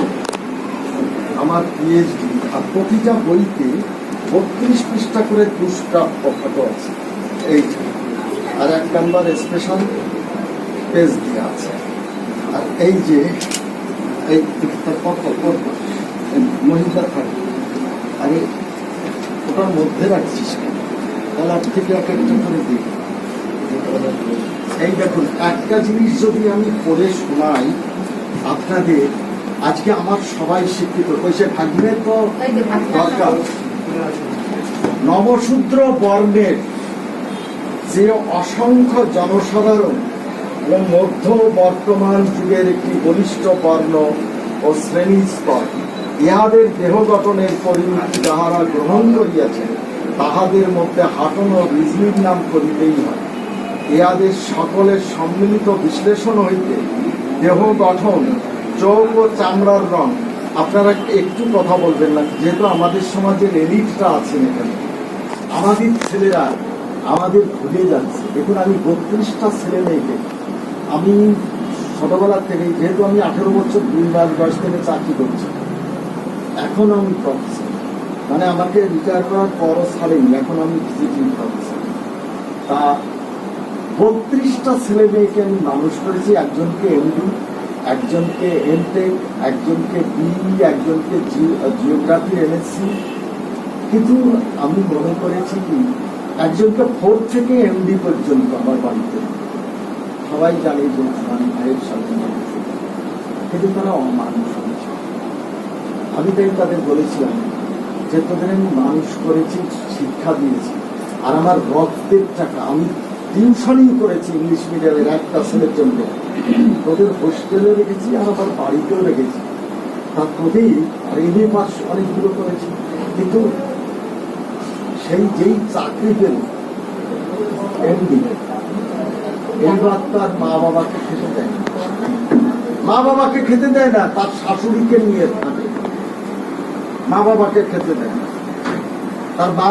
আমার পিএইচডি। আর প্রতিটা বইতে 32 পৃষ্ঠা করে দুষ্প্রাপ্য ফটো আছে। এইটা আর 1 নাম্বার স্পেশাল পেজ দিয়ে আছে। এই যে এই তার মহিলা থাকে, আরে ওটার মধ্যে রাখছিস কেন? তাহলে থেকে এক একটা করে দিই। এই দেখুন, একটা জিনিস যদি আমি পড়ে শোনাই আপনাদের, আজকে আমার সবাই শিক্ষিত পয়সা থাকবে তো দরকার। নবশূদ্র বর্ণের যে অসংখ্য জনসাধারণ এবং মধ্য বর্তমান যুগের একটি বলিষ্ঠ বর্ণ ও শ্রেণী স্তর, ইহাদের দেহ গঠনের পরিণতি যাহারা গ্রহণ করিয়াছেন, তাহাদের মধ্যে হাঁটন ও রিজনির নাম করিতেই হয়। ইহাদের সকলের সম্মিলিত বিশ্লেষণ হইতে দেহ গঠন, চোখ ও চামড়ার রং। আপনারা একটু কথা বলবেন না, যেহেতু আমাদের সমাজের এলিটটা আছেন এখানে। আমাদের ছেলেরা আমাদের ভুলে যাচ্ছে। দেখুন, আমি 32টা ছেলে মেয়েকে আমি ছোটবেলার থেকে, যেহেতু আমি 18 বছর 2 মাস বয়স থেকে চাকরি করছি, এখন আমি প্রফেসর, মানে আমাকে রিটায়ার করার পরও ছাড়েনি, এখন আমি ভিজিটিং প্রফেসর। তা 32টা ছেলে মেয়েকে আমি মানুষ করেছি। একজনকে এমডি, একজনকে এমটেক, একজনকে বিই, একজনকে জিওগ্রাফি এমএসসি। কিন্তু আমি মনে করেছি কি, একজনকে 4 থেকে এমডি পর্যন্ত আমার বাড়িতে সবাই জানে যে আমার ভাইয়ের সাথে মানুষ, কিন্তু তারা অমানুষ হয়েছে। আমি তাই তাদের বলেছিলাম যে তোদের আমি মানুষ করেছি, শিক্ষা দিয়েছি, আর আমার রক্তের টাকা আমি টিউশনই করেছি ইংলিশ মিডিয়ামের একটা ছেলের জন্য। তোদের হোস্টেলে রেখেছি আর আবার বাড়িতেও রেখেছি। তার তোদেই আর এমএ পাস অনেকগুলো করেছি, কিন্তু যেই চাকরি পেল এমডি, এইবার তার মা বাবাকে খেতে দেয় না। মা বাবাকে খেতে দেয় না, তার শাশুড়িকে নিয়ে থাকে, মা বাবাকে খেতে দেয় না। তার মা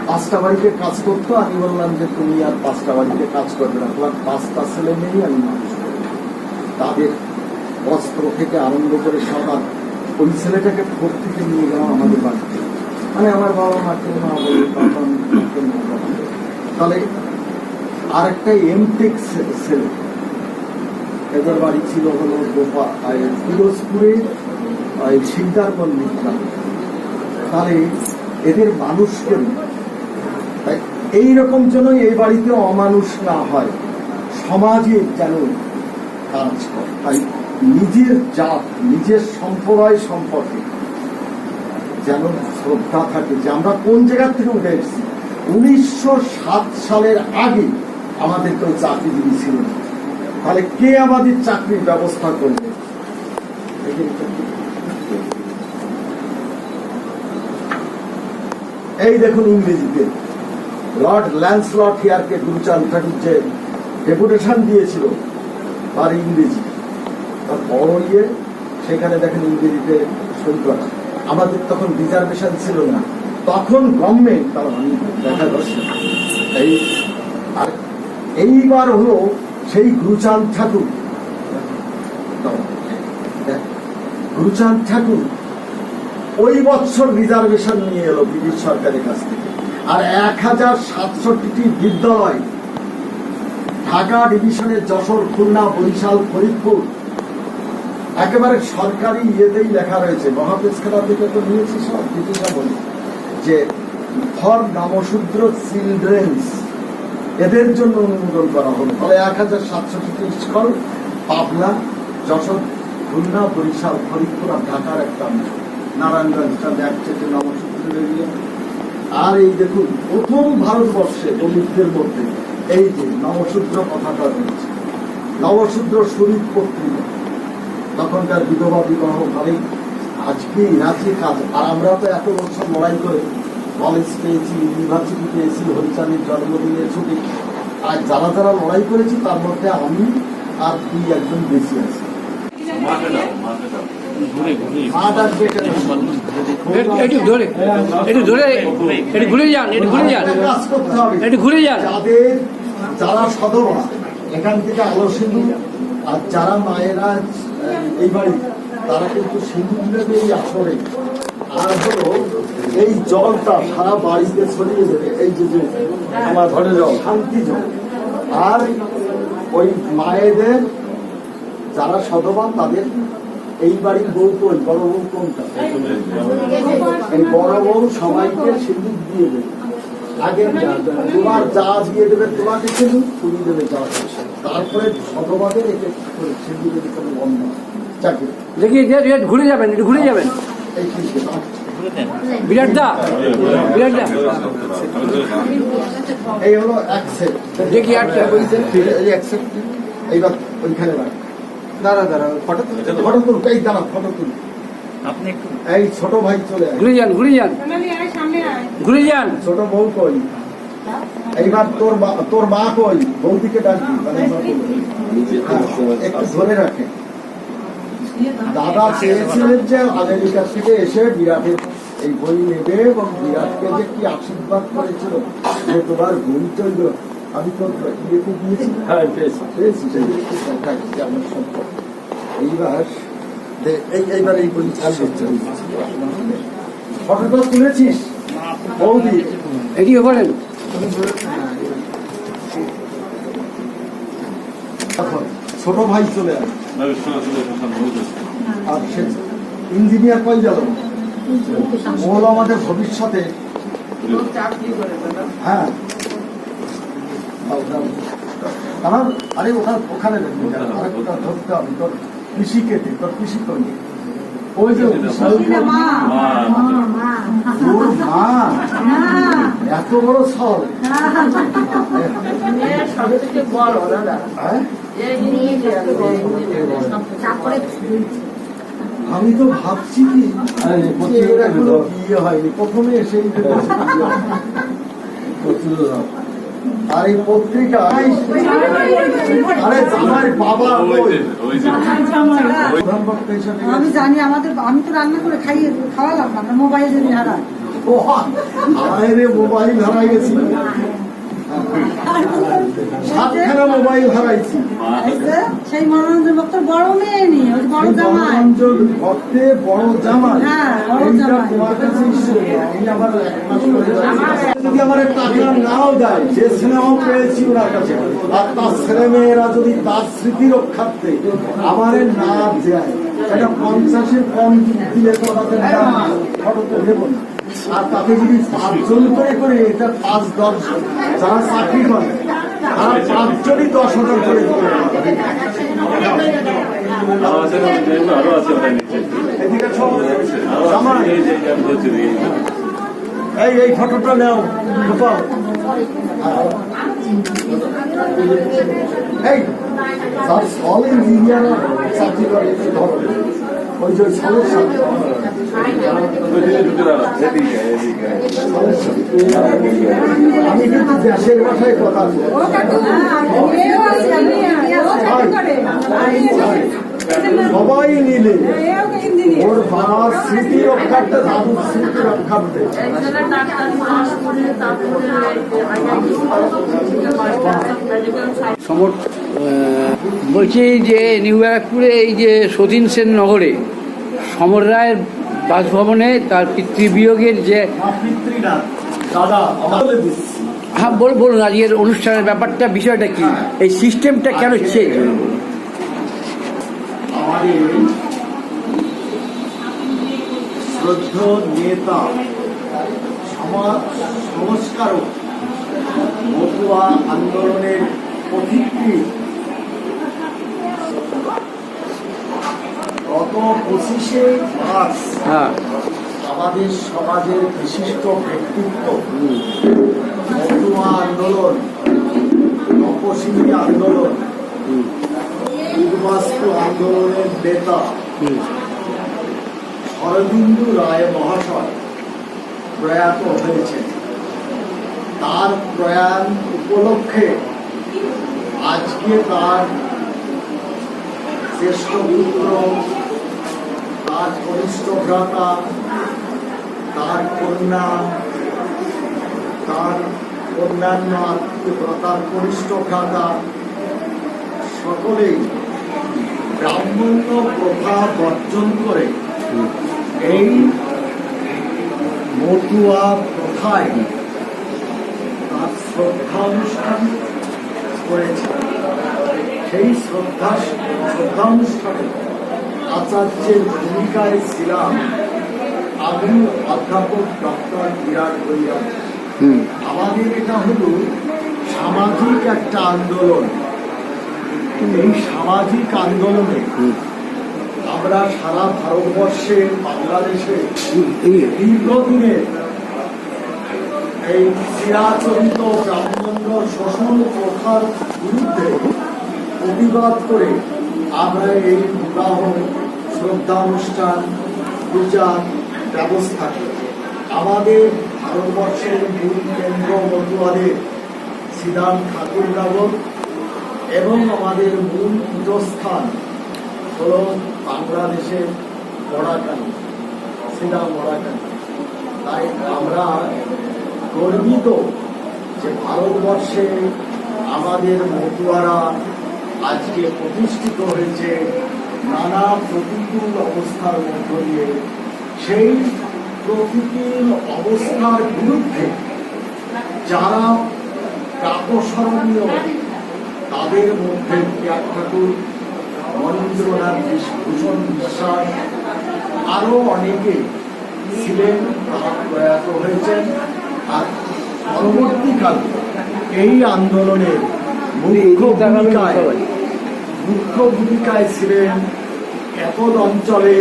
5টা বাড়িতে কাজ করতো। আমি বললাম যে তুমি আর 5টা বাড়িতে কাজ করবে না, তোমার 5টা ছেলে মেয়ে আমি মানুষ করবো। তাদের বস্ত্র থেকে আরম্ভ করে সবার, ওই ছেলেটাকে ভোর থেকে নিয়ে গেলাম আমাদের বাড়িতে, মানে আমার বাবা মাকে মা বলে, বাবা মাকে মা বলে। তাহলে আর একটা এমটেক ছেলে, এদের বাড়ি ছিল হলো ফিরোজপুরে শিকদার মন্দির। তাহলে এদের মানুষ করি, তাই এইরকম যেন এই বাড়িতে অমানুষ না হয়, সমাজে যেন কাজ করে। তাই নিজের জাত, নিজের সম্প্রদায় সম্পর্কে যেন শ্রদ্ধা থাকে, যে আমরা কোন জায়গা থেকে উঠে এসেছি। 1907 সালের আগে আমাদের তো চাকরিজীবী ছিল না, তাহলে কে আমাদের চাকরির ব্যবস্থা করবে? এই দেখুন, ইংরেজিতে লর্ড ল্যান্সলট হিয়ারকে গুরুচাঁদ ঠাকুর যে ডেপুটেশন দিয়েছিল, তার ইংরেজি, তার বড় সেখানে দেখেন ইংরেজিতে সই করা। আমাদের তখন রিজার্ভেশন ছিল না, তখন গভর্নমেন্ট, তার দেখা যাচ্ছে। আর এইবার হলো সেই গুরুচাঁদ ঠাকুর, গুরুচাঁদ ঠাকুর ওই বছর রিজার্ভেশন নিয়ে এলো ব্রিটিশ সরকারের কাছ থেকে। আর 1067টি বিদ্যালয় ঢাকা ডিভিশনের যশোর, খুলনা, বরিশাল, ফরিদপুর একেবারে সরকারি ইয়েতেই লেখা রয়েছে। মহাপেজ খেলা থেকে তো নিয়েছি সব ব্রিটিশ আমলে, যে ফর নবশূদ্র চিলড্রেন্স, এদের জন্য অনুমোদন করা হলো। তাহলে 1067টি স্কুল পাবনা, যশোর, খুলনা, বরিশাল, ফরিদপুর আর ঢাকার একটা অংশ, নারায়ণগঞ্জটা দেখছে যে নবশূদ্র এরিয়া। আর এই দেখুন, প্রথম ভারতবর্ষে দলিতদের মধ্যে এই যে নবশূদ্র কথাটা রয়েছে। নবশূদ্র শরীর পত্রিকা, তখনকার বিধবা বিবাহ মানে আজকে ইংরাজি কাজ। আর আমরা তো এত বছর লড়াই করে কলেজ পেয়েছি, ইউনিভার্সিটি পেয়েছি, হরিচাঁদের জন্মদিনের ছুটি। আর যারা যারা লড়াই করেছি তার মধ্যে আমি আর 2-1 বেশি আছি। যারা সদররা এখান থেকে আলো সিন্ধু, আর যারা মায়েরা এই বাড়ি, তারা কিন্তু সিন্ধু দেবে এই আসরে। আর হলো এই জলটা সারা বাড়িতে ছড়িয়ে দেবে, এই যে আমার ঘরে জল, শান্তি জল। আর ওই মায়েদের যারা সধবা তাদের এই বাড়ির বউ কই, বড় বউ কোনটা? এই বড় বউ সবাইকে সিঁদুর দিয়ে দেবে। আগে তোমার যা দিয়ে দেবে তোমাকে সিঁদুর, তুমি দেবে যা পয়সা। তারপরে সধবাদের একে করে সিঁদুরের ভিতরে বন্ধ চাকরি। দেখি ঘুরে যাবেন, একটু ঘুরে যাবেন। এই কি বিরাট দা, বিরাট দা, এই হলো এক সেট। দেখি একটা এই এক সেট। এইবার ওইখানে রাখ। দাঁড়া ফটো তুল, এই দাঁড়া ফটো তুল। আপনি একটু এই ছোট ভাই চলে আয়। ঘুরে যান, ঘুরে যান, সোনালি আয়, সামনে আয়। ঘুরে যান। ছোট বউ কই? এইবার তোর মা কই? বৌদিকে ডাকবি। একটু ধরে রাখে। দাদা চেয়েছিলেন যে আমেরিকা থেকে এসে বিরাটের এই বই নেবে এবং বিরাটকে যে কি আশীর্বাদ করেছিল যে তোমার বই চলল। আমি তো ইয়েতে দিয়েছি, পেয়েছি আমার সম্পর্ক। এইবার এই বই ফটোটা তুলেছিস বৌদি? এদিকে করেন। ছোট ভাই চলে আসে। আর সে ইঞ্জিনিয়ার কই গেল? ওর আমাদের ভবিষ্যতে। হ্যাঁ আমার আরে ওখানে ধরতে হবে তোর কৃষি কেটে, তোর কৃষি করি। ওই যে তোর মা এত বড় ছল। আমি তো ভাবছি কি বিয়ে হয়নি, প্রথমে এসেই আর এই পত্রিকা। আরে আমার বাবা আমি জানি আমাদের, আমি তো রান্না করে খাওয়ালাম না, মোবাইল যদি হারায়। মোবাইল হারাই গেছি, 7খানা মোবাইল হারাইছি। সেই মনোরঞ্জন ভক্ত বড় মেয়ে নি, বড় জামাই। মনোরঞ্জন ভক্তে বড় জামাই। হ্যাঁ, বড় জামাই। যদি আমার টাকা নাও দেয়, যে স্নেহ পেয়েছি ওনার কাছে, আর তার ছেলে মেয়েরা যদি তার স্মৃতি রক্ষার্থে আমার না দেয়, এটা 50-এর কম দিলে তো আমাদের ফটো তো নেব না। আর তাকে যদি 5জন করে এটা 5-10 যারা চাকরি করে তারা 5জনই 10,000 করে দিতে পারে। এদিকে এই ফটোটা নেও। এই সল ইঞ্জিনিয়ার চাকরি করে ধরো, ওই যে সলের সাথে আমি কিন্তু দেশের ভাষায় কথা সবাই নিলে ওর বাবার স্মৃতি রক্ষার্থে, দাদুর স্মৃতি রক্ষার্থে। বলছি যে নিউ ব্যারাকপুরে এই যে সতীন সেন নগরে সমর রায়ের বাসভবনে তার পিতৃবিয়োগের যে হ্যাঁ বলুন আজকের অনুষ্ঠানের ব্যাপারটা, বিষয়টা কি, এই সিস্টেমটা কেন চেঞ্জ? শ্রদ্ধেয় নেতা, সমাজ সংস্কারক, মতুয়া আন্দোলনের পথিকৃৎ গত 25শে মার্চ আমাদের সমাজের বিশিষ্ট ব্যক্তিত্ব, মতুয়া আন্দোলন, তপশিলি আন্দোলন, উদ্বাস্তু আন্দোলনের নেতা শরদিন্দু রায় মহাশয় প্রয়াত হয়েছে। তার প্রয়াণ উপলক্ষে আজকে তার জ্যেষ্ঠ পুত্র, তার কনিষ্ঠ ভ্রাতা, তার কন্যা, তার অন্যান্য আত্মীয়, তার কনিষ্ঠ ভ্রাতা সকলেই ব্রাহ্মণ্য প্রথা বর্জন করে এই মতুয়া প্রথায় তার শ্রদ্ধা অনুষ্ঠান করেছে। সেই শ্রদ্ধানুষ্ঠানে আচার্যের ভূমিকায় ছিলাম আমি, অধ্যাপক ডক্টর বিরাট ভৈরব। আমাদের এটা হলো সামাজিক একটা আন্দোলন। এই সামাজিক আন্দোলনে আমরা সারা ভারতবর্ষে, বাংলাদেশে দীর্ঘদিনের এই চিরাচরিত ব্রাহ্মণ্য শোষণ প্রথার বিরুদ্ধে প্রতিবাদ করে আমরা এই বিবাহ শ্রদ্ধানুষ্ঠান পূজার ব্যবস্থা করি। আমাদের ভারতবর্ষের মূল কেন্দ্র মতুয়াদের শ্রীরাম ঠাকুরনগর এবং আমাদের মূল পীঠস্থান হল বাংলাদেশের মরাকানি, শ্রীরাম মরাকানি। তাই আমরা গর্বিত যে ভারতবর্ষে আমাদের মতুয়ারা আজকে প্রতিষ্ঠিত হয়েছে নানা প্রতিকূল অবস্থার মধ্য দিয়ে। সেই প্রতিকূল অবস্থার বিরুদ্ধে যারা প্রাতঃস্মরণীয় তাদের মধ্যে ত্যাগ ঠাকুর, মনীন্দ্রনাথ ভূষণ বিশ্বাস, আরো অনেকে ছিলেন, তারা প্রয়াত হয়েছেন। আর পরবর্তীকালে এই আন্দোলনের মুখ্য ভূমিকায় ছিলেন একল অঞ্চলে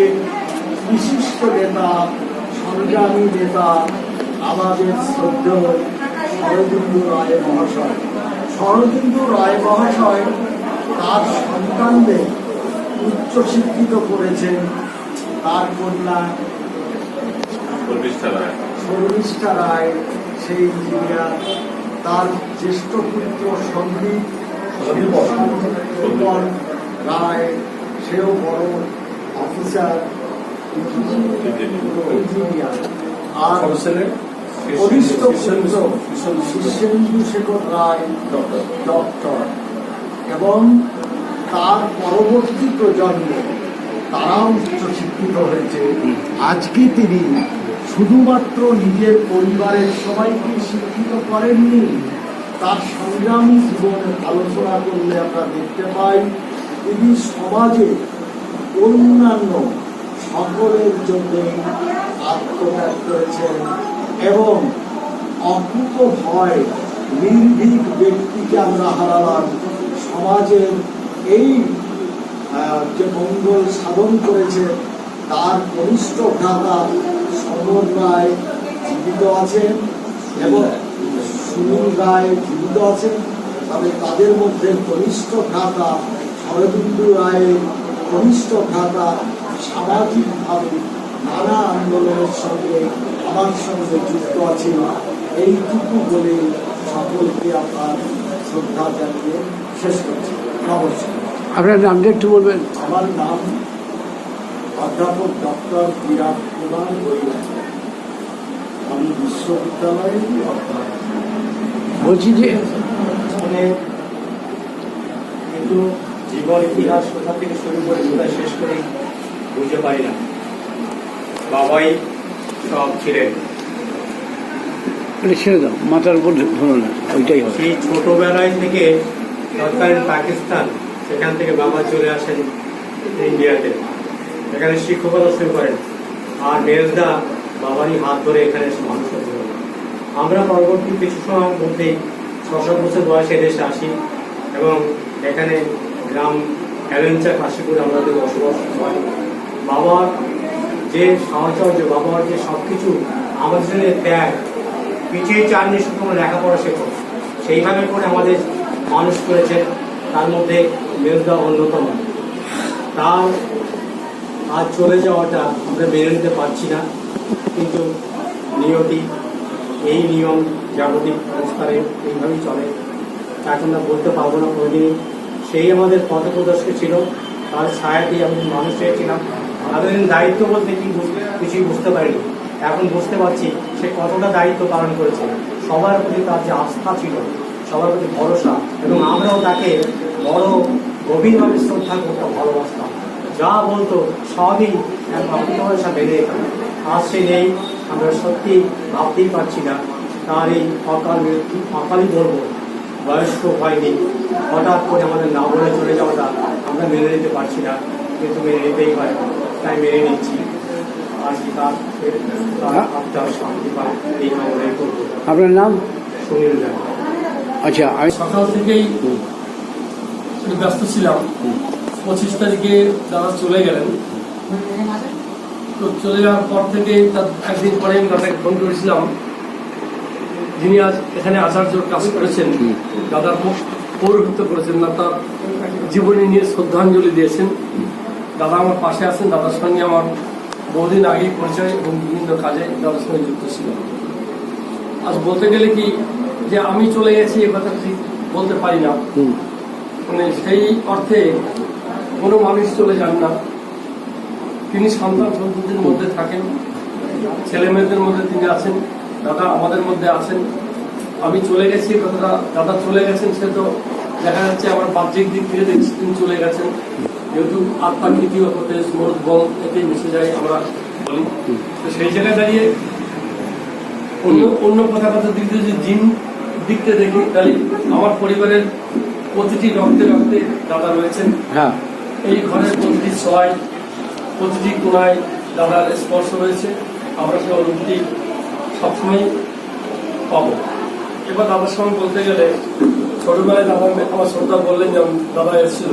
বিশিষ্ট নেতা, সংগ্রামী নেতা আমাদের শ্রদ্ধেয় শরদিন্দু রায় মহাশয়। শরদিন্দু রায় মহাশয় তার সন্তানদের উচ্চশিক্ষিত করেছেন। তার কন্যা শর্মিষ্ঠা রায় সেই ইঞ্জিনিয়ার, তার জ্যেষ্ঠ পুত্র সন্দীপ রায় সেও বড় অফিসার ইঞ্জিনিয়ার। আর কনিষ্ঠ পুত্র শীর্ষেন্দু শেখর রায় ডক্টর, এবং তার পরবর্তী প্রজন্ম তারাও উচ্চশিক্ষিত হয়েছে। আজকে তিনি শুধুমাত্র নিজের পরিবারের সবাইকে শিক্ষিত করেননি, তার সংগ্রামী জীবনের আলোচনা করলে আমরা দেখতে পাই তিনি সমাজে অন্যান্য সকলের জন্য আত্মত্যাগ করেছেন এবং অকুত ভয় নির্ভীক ব্যক্তিকে আমরা হারালাম। সমাজের এই যে মঙ্গল সাধন করেছে তার কনিষ্ঠ ভ্রাতা সমর রায় জীবিত আছেন এবং সুনীল রায় জীবিত আছেন। তবে তাদের মধ্যে কনিষ্ঠ ভ্রাতা শরদিন্দু রায়ের কনিষ্ঠ ভ্রাতা সামাজিকভাবে নানা আন্দোলনের সঙ্গে আমার সঙ্গে যুক্ত আছেন। এইটুকু বলে সকলকে আপনার শ্রদ্ধা জানিয়ে শেষ করছি। নমস্কার। আপনার নামটা একটু বলবেন? আমার নাম অধ্যাপক ডক্টর বিরাট কুমার বৈরাগ। আমি বিশ্ববিদ্যালয়ের অধ্যাপক। বলছি যে কিন্তু জীবন ইতিহাস কোথা থেকে শুরু করে কোথায় শেষ করে বুঝতে পারি না। বাবাই সব ছিলেন। ছেড়ে দাও, মাথার উপর ধরো না, ওইটাই হবে। সেই ছোটবেলায় থেকে তৎকালীন পাকিস্তান, সেখান থেকে বাবা চলে আসেন ইন্ডিয়াতে, এখানে শিক্ষকতা শুরু করেন। আর মেজদা বাবারই হাত ধরে এখানে এসে মানুষ হয়েছিল। আমরা পরবর্তী কিছু সময়ের মধ্যেই ৬-৭ বছর বয়সে দেশে আসি এবং এখানে গ্রাম অ্যাভেঞ্চার কাশীপুর আমাদের বসবাস হয়। বাবার যে সাহচর্য, বাবার যে সব কিছু আমাদের জন্য ত্যাগ, পিছিয়ে চাননি শুধু আমরা লেখাপড়া শেখো, সেইভাবে করে আমাদের মানুষ করেছেন। তার মধ্যে মেজদা অন্যতম। তার আজ চলে যাওয়াটা আমরা মেনে নিতে পারছি না, কিন্তু নিয়তি, এই নিয়ম জাগতিক সংস্কারে এইভাবেই চলে। এখন আমরা বলতে পারবো না কোনোদিনই। সেই আমাদের পথপ্রদর্শক ছিল, তার ছায়াতেই আমি মানুষ হয়েছিলাম। আমাদের দায়িত্ব বলতে কি কিছুই বুঝতে পারিনি, এখন বুঝতে পারছি সে কতটা দায়িত্ব পালন করেছে। সবার প্রতি তার যে আস্থা ছিল, সবার প্রতি ভরসা, এবং আমরাও তাকে বড় গভীরভাবে শ্রদ্ধা করতাম, ভালোবাসতাম। যা বলতো সবই ভক্তভাষা বেড়ে যেতাম। আজ সে নেই, আমরা সত্যি ভাবতেই পারছি না। তার এই অকাল মৃত্যু, অকালই বলবো, বয়স্ক হয়নি, হঠাৎ করে আমাদের না বলে চলে যাওয়াটা আমরা মেনে নিতে পারছি না, কিন্তু মেনে নিতেই হয়, তাই মেনে নিচ্ছি। আর কি তার আত্মার শান্তি পায় এই কামনাই করবো। আপনার নাম? সুনীল রায়। আচ্ছা, আমি সকাল থেকেই একটু ব্যস্ত ছিলাম। 25 তারিখে দাদা চলে গেলেন, তো চলে যাওয়ার পর থেকে তার একদিন পরে আমি দাদাকে ফোন করেছিলাম, যিনি আজ এখানে আচার্য কাজ করেছেন, দাদার পৌরোহিত্য করেছেন না, তার জীবনী নিয়ে শ্রদ্ধাঞ্জলি দিয়েছেন। দাদা আমার পাশে আছেন, দাদার সঙ্গে আমার বহুদিন আগেই পরিচয় এবং বিভিন্ন কাজে দাদার সঙ্গে যুক্ত ছিল। আজ বলতে গেলে কি যে আমি চলে গেছি এ কথা ঠিক বলতে পারি না, মানে সেই অর্থে কোনো মানুষ চলে যান না। তিনি সন্তান সন্ততির মধ্যে থাকেন, ছেলে মেয়েদের মধ্যে তিনি আছেন, দাদা আমাদের মধ্যে আছেন। আমি চলে গেছি কথাটা, দাদা চলে গেছেন সে তো দেখা যাচ্ছে আমার বাহ্যিক দিক থেকে দেখছি তিনি চলে গেছেন, যেহেতু আত্মা তৃতীয় হতে মরদ বল এতেই মিশে যায় আমরা বলি। তো সেই জায়গায় দাঁড়িয়ে অন্য কথা দিক দিয়ে যদি জিন দিকতে দেখি, তাহলে আমার পরিবারের প্রতিটি রক্তে রক্তে দাদা রয়েছেন। হ্যাঁ, এই ঘরের প্রতিটি ছয়, প্রতিটি কোনায় দাদার স্পর্শ রয়েছে। আমরা সেই অনুভূতি সবসময় পাবো। এবার দাদার সঙ্গে বলতে গেলে ছোটবেলায় দাদা আমার শ্রদ্ধা বললেন যে দাদা এসেছিল,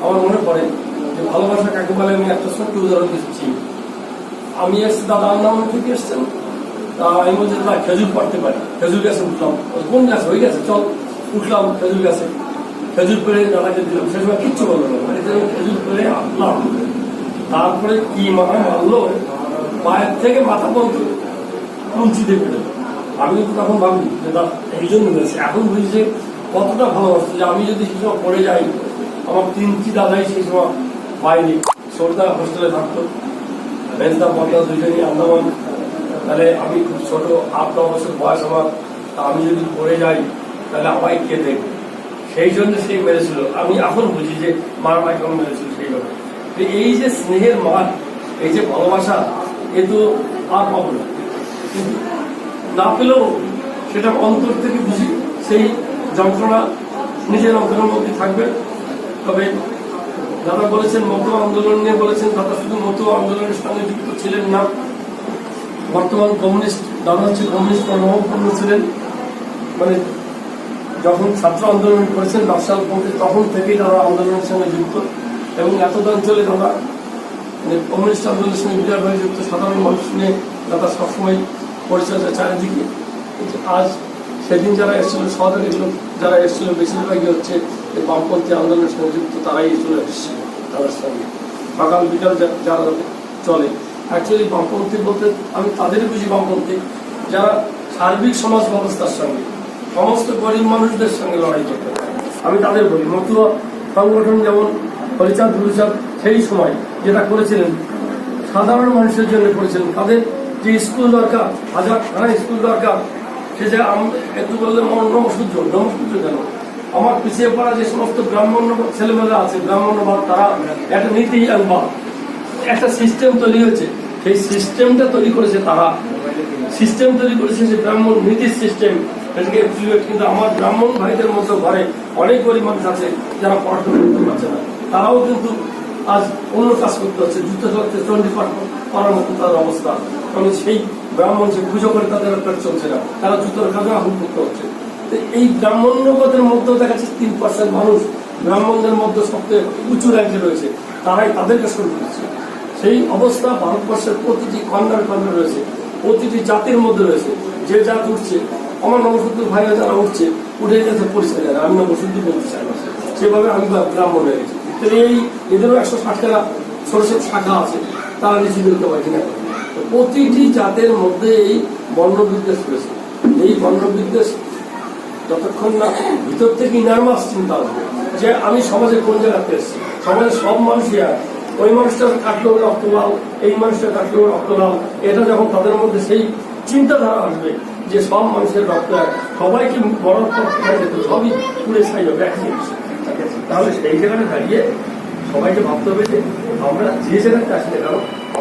আমার মনে পড়ে যে ভালোবাসা কাকে বলে আমি একটা ছোট্ট উদাহরণ দিচ্ছি। আমি এসছি, দাদা আন্দামান থেকে এসছেন, তা আমি বলছি দাদা খেজুর পাড়তে পারি, খেজুর গাছে উঠলাম। কোন গাছ? ওই গেছে, চল উঠলাম খেজুর গাছে, খেজুর পেড়ে দাদাকে দিলাম। সে সময় কিচ্ছু বললো না, মানে খেজুর পেড়ে আনলাম। তারপরে কি মারলো, পায়ের থেকে মাথা পর্যন্ত কুঞ্চি দিয়ে পেড়ে। আমি কিন্তু তখন ভাবি যে দাদা এই জন্য হয়েছে। এখন বুঝি যে কতটা ভালোবাসছে, যে আমি যদি সেই সময় পড়ে যাই, আমার 3টি দাদাই সেই সময় পাইনি, সর্দা হোস্টেলে থাকতো, মেজদা পদ্মা দুজনই আন্দামান। তাহলে আমি খুব ছোট, 8-9 বছর বয়স আমার, আমি যদি পড়ে যাই তাহলে আমায় কে দেখবে? সেই জন্য সেই মেরেছিল। আমি এখন বুঝি যে মারটা কেমন মেরেছিল সেইভাবে। এই যে স্নেহের মান, এই যে ভালোবাসা, এ তো আর পাবো না, কিন্তু না পেলেও সেটা অন্তর থেকে বুঝি, সেই যন্ত্রণা নিজের অন্তরের মধ্যে থাকবে। তবে দাদা বলেছেন মতো আন্দোলন নিয়ে বলেছেন, দাদা শুধু মতো আন্দোলনের সঙ্গে যুক্ত ছিলেন না, বর্তমান কমিউনিস্ট, দাদা হচ্ছে কমিউনিস্ট কর্মপূর্ণ ছিলেন। মানে যখন ছাত্র আন্দোলন করেছেন 10 সাল পর্যন্ত, তখন থেকেই দাদা আন্দোলনের সঙ্গে যুক্ত, এবং এতদিন অঞ্চলে দাদা কমিউনিস্ট আন্দোলনের সঙ্গে বিরাটভাবে যুক্ত। সাধারণ মানুষ নিয়ে দাদা সবসময় পরিচর্যা চারিদিকে। আজ সেদিন যারা এসেছিল, শহরের লোক যারা এসেছিল, বেশিরভাগই হচ্ছে বামপন্থী আন্দোলনের সঙ্গে যুক্ত, তারাই চলে এসেছে দাদার সঙ্গে। সকাল বিকাল যারা চলে, অ্যাকচুয়ালি বামপন্থী বলতে আমি তাদেরই বুঝি বামপন্থী, যারা সার্বিক সমাজ ব্যবস্থার সঙ্গে, সমস্ত গরিব মানুষদের সঙ্গে লড়াই করতে পারে। আমি তাদের বলি, মতুয়া সংগঠন যেমন হরিচাঁদ গুরুচাঁদ সেই সময় যেটা করেছিলেন, সাধারণ মানুষের জন্য করেছিলেন। তাদের যে স্কুল দরকার, 1000খানা স্কুল দরকার, সে যে একটু বললে নমসূর্য কেন, আমার পিছিয়ে পড়া যে সমস্ত ব্রাহ্মণ ছেলেমেয়েরা আছে, ব্রাহ্মণবাদ, তারা একটা নীতি আনবা, একটা সিস্টেম তৈরি হয়েছে, সেই সিস্টেমটা তৈরি করেছে তারা, সিস্টেম তৈরি করেছে যে ব্রাহ্মণ নীতির সিস্টেম। কিন্তু আমার ব্রাহ্মণ ভাইদের মতো ঘরে অনেক গরিব মানুষ আছে যারা পড়াশোনা করতে পারছে না, তারাও কিন্তু আজ অন্য কাজ করতে হচ্ছে, যুদ্ধ করতে, চণ্ডীপাঠ করার মতো তাদের অবস্থা। কারণ সেই ব্রাহ্মণ যে পুজো করে তাদের একটা চলছে না, তারা জুতোর কাজে আহুত করতে হচ্ছে। এই ব্রাহ্মণ্যবাদের মধ্যেও দেখা যাচ্ছে 3% মানুষ ব্রাহ্মণদের মধ্যে সবচেয়ে উঁচু র্যাঙ্কে রয়েছে, তারাই তাদেরকে শুরু করেছে। সেই অবস্থা ভারতবর্ষের প্রতিটি খণ্ডে খণ্ডে রয়েছে, প্রতিটি জাতির মধ্যে রয়েছে। যে জাত উঠছে, আমার নবশুদ্ধ ভাইরা যারা উঠছে, উঠে গেছে পরিচয় যারা, আমি নবশুদ্ধ বলতে চাই না, সেভাবে আমি ব্রাহ্মণ হয়ে গেছি। এই এদেরও 160টা ছোট ছোট শাখা আছে, তারা নিচে বেরোতে পারে কিনা। প্রতিটি জাতের মধ্যে এই বর্ণবিদ্বেষ রয়েছে। এই বর্ণবিদ্বেষ যতক্ষণ না ভিতর থেকে ইনারমাস চিন্তা আসবে যে আমি সমাজে কোন জায়গাতে এসেছি, সমাজের সব মানুষই আর ওই মানুষটা কাটলেও রক্ত লাল, এই মানুষটা কাটলেও রক্ত লাল, এটা যখন তাদের মধ্যে সেই চিন্তাধারা আসবে যে সব মানুষের রক্ত এক, সবাইকে মরার পর যেত, সবই পুড়ে ছাই হবে এক জিনিস, তাহলে সেই জায়গাটা দাঁড়িয়ে সবাইকে ভাবতে হবে যে আমরা যে জায়গাতে আসি না কেন,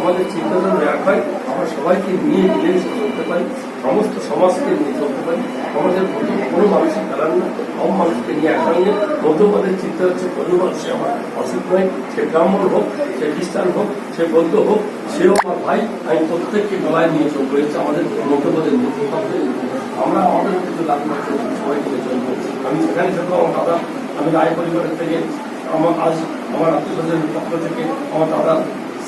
আমাদের চিন্তাধারা এক হয়, আমরা সবাইকে নিয়ে মিলেমিশে চলতে পারি, সমস্ত সমাজকে নিয়ে চলতে পারি। আমাদের কোনো মানুষের ফেলান না, সব মানুষকে নিয়ে একসঙ্গে। মধ্যপদের চিন্তা হচ্ছে কোনো মানুষে আমার অসুখ নয়, সে ব্রাহ্মণ হোক, সে খ্রিস্টান হোক, সে বৌদ্ধ হোক, সেও আমার ভাই। আমি প্রত্যেককে গলায় নিয়ে চলবো, হচ্ছে আমাদের মধ্যপদের নীতি। আমরা আমাদের কিন্তু লাগবে সবাই মিলে চলবো। আমি সেখানে থাকবো, আমার দাদা, আমি রায় পরিবারের থেকে আজ আমার আত্মীয়স্বজনের পক্ষ থেকে আমার দাদার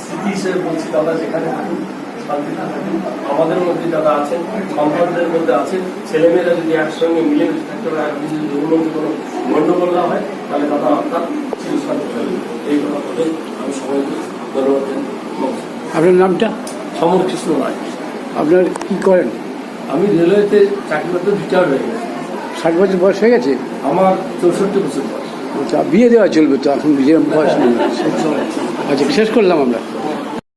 স্মৃতি হিসেবে বলছি, দাদা যেখানে থাকুন শান্তিতে থাকুন। আমাদের মধ্যে দাদা আছেন, সন্তানদের মধ্যে আছেন, ছেলেমেয়েরা যদি একসঙ্গে মিলেমিশে থাকতে পারে, একদিন যদি মধ্যে কোনো গণ্ডগোল না হয়, তাহলে দাদা আপনার চিরশান্তি থাকবে। এই কথা বলে আমি সবাইকে ধন্যবাদ জানাই। আপনার নামটা? সমর কৃষ্ণ রায়। আপনার কি করেন? আমি রেলওয়েতে চাকরি করতে রিটায়ার্ড হয়ে গেছি। 60 বছর বয়স হয়ে গেছে? আমার 64 বছর বয়স। আচ্ছা, বিয়ে দেওয়া চলবে তো, এখন বিয়ের বয়স নেই। আচ্ছা, শেষ করলাম আমরা।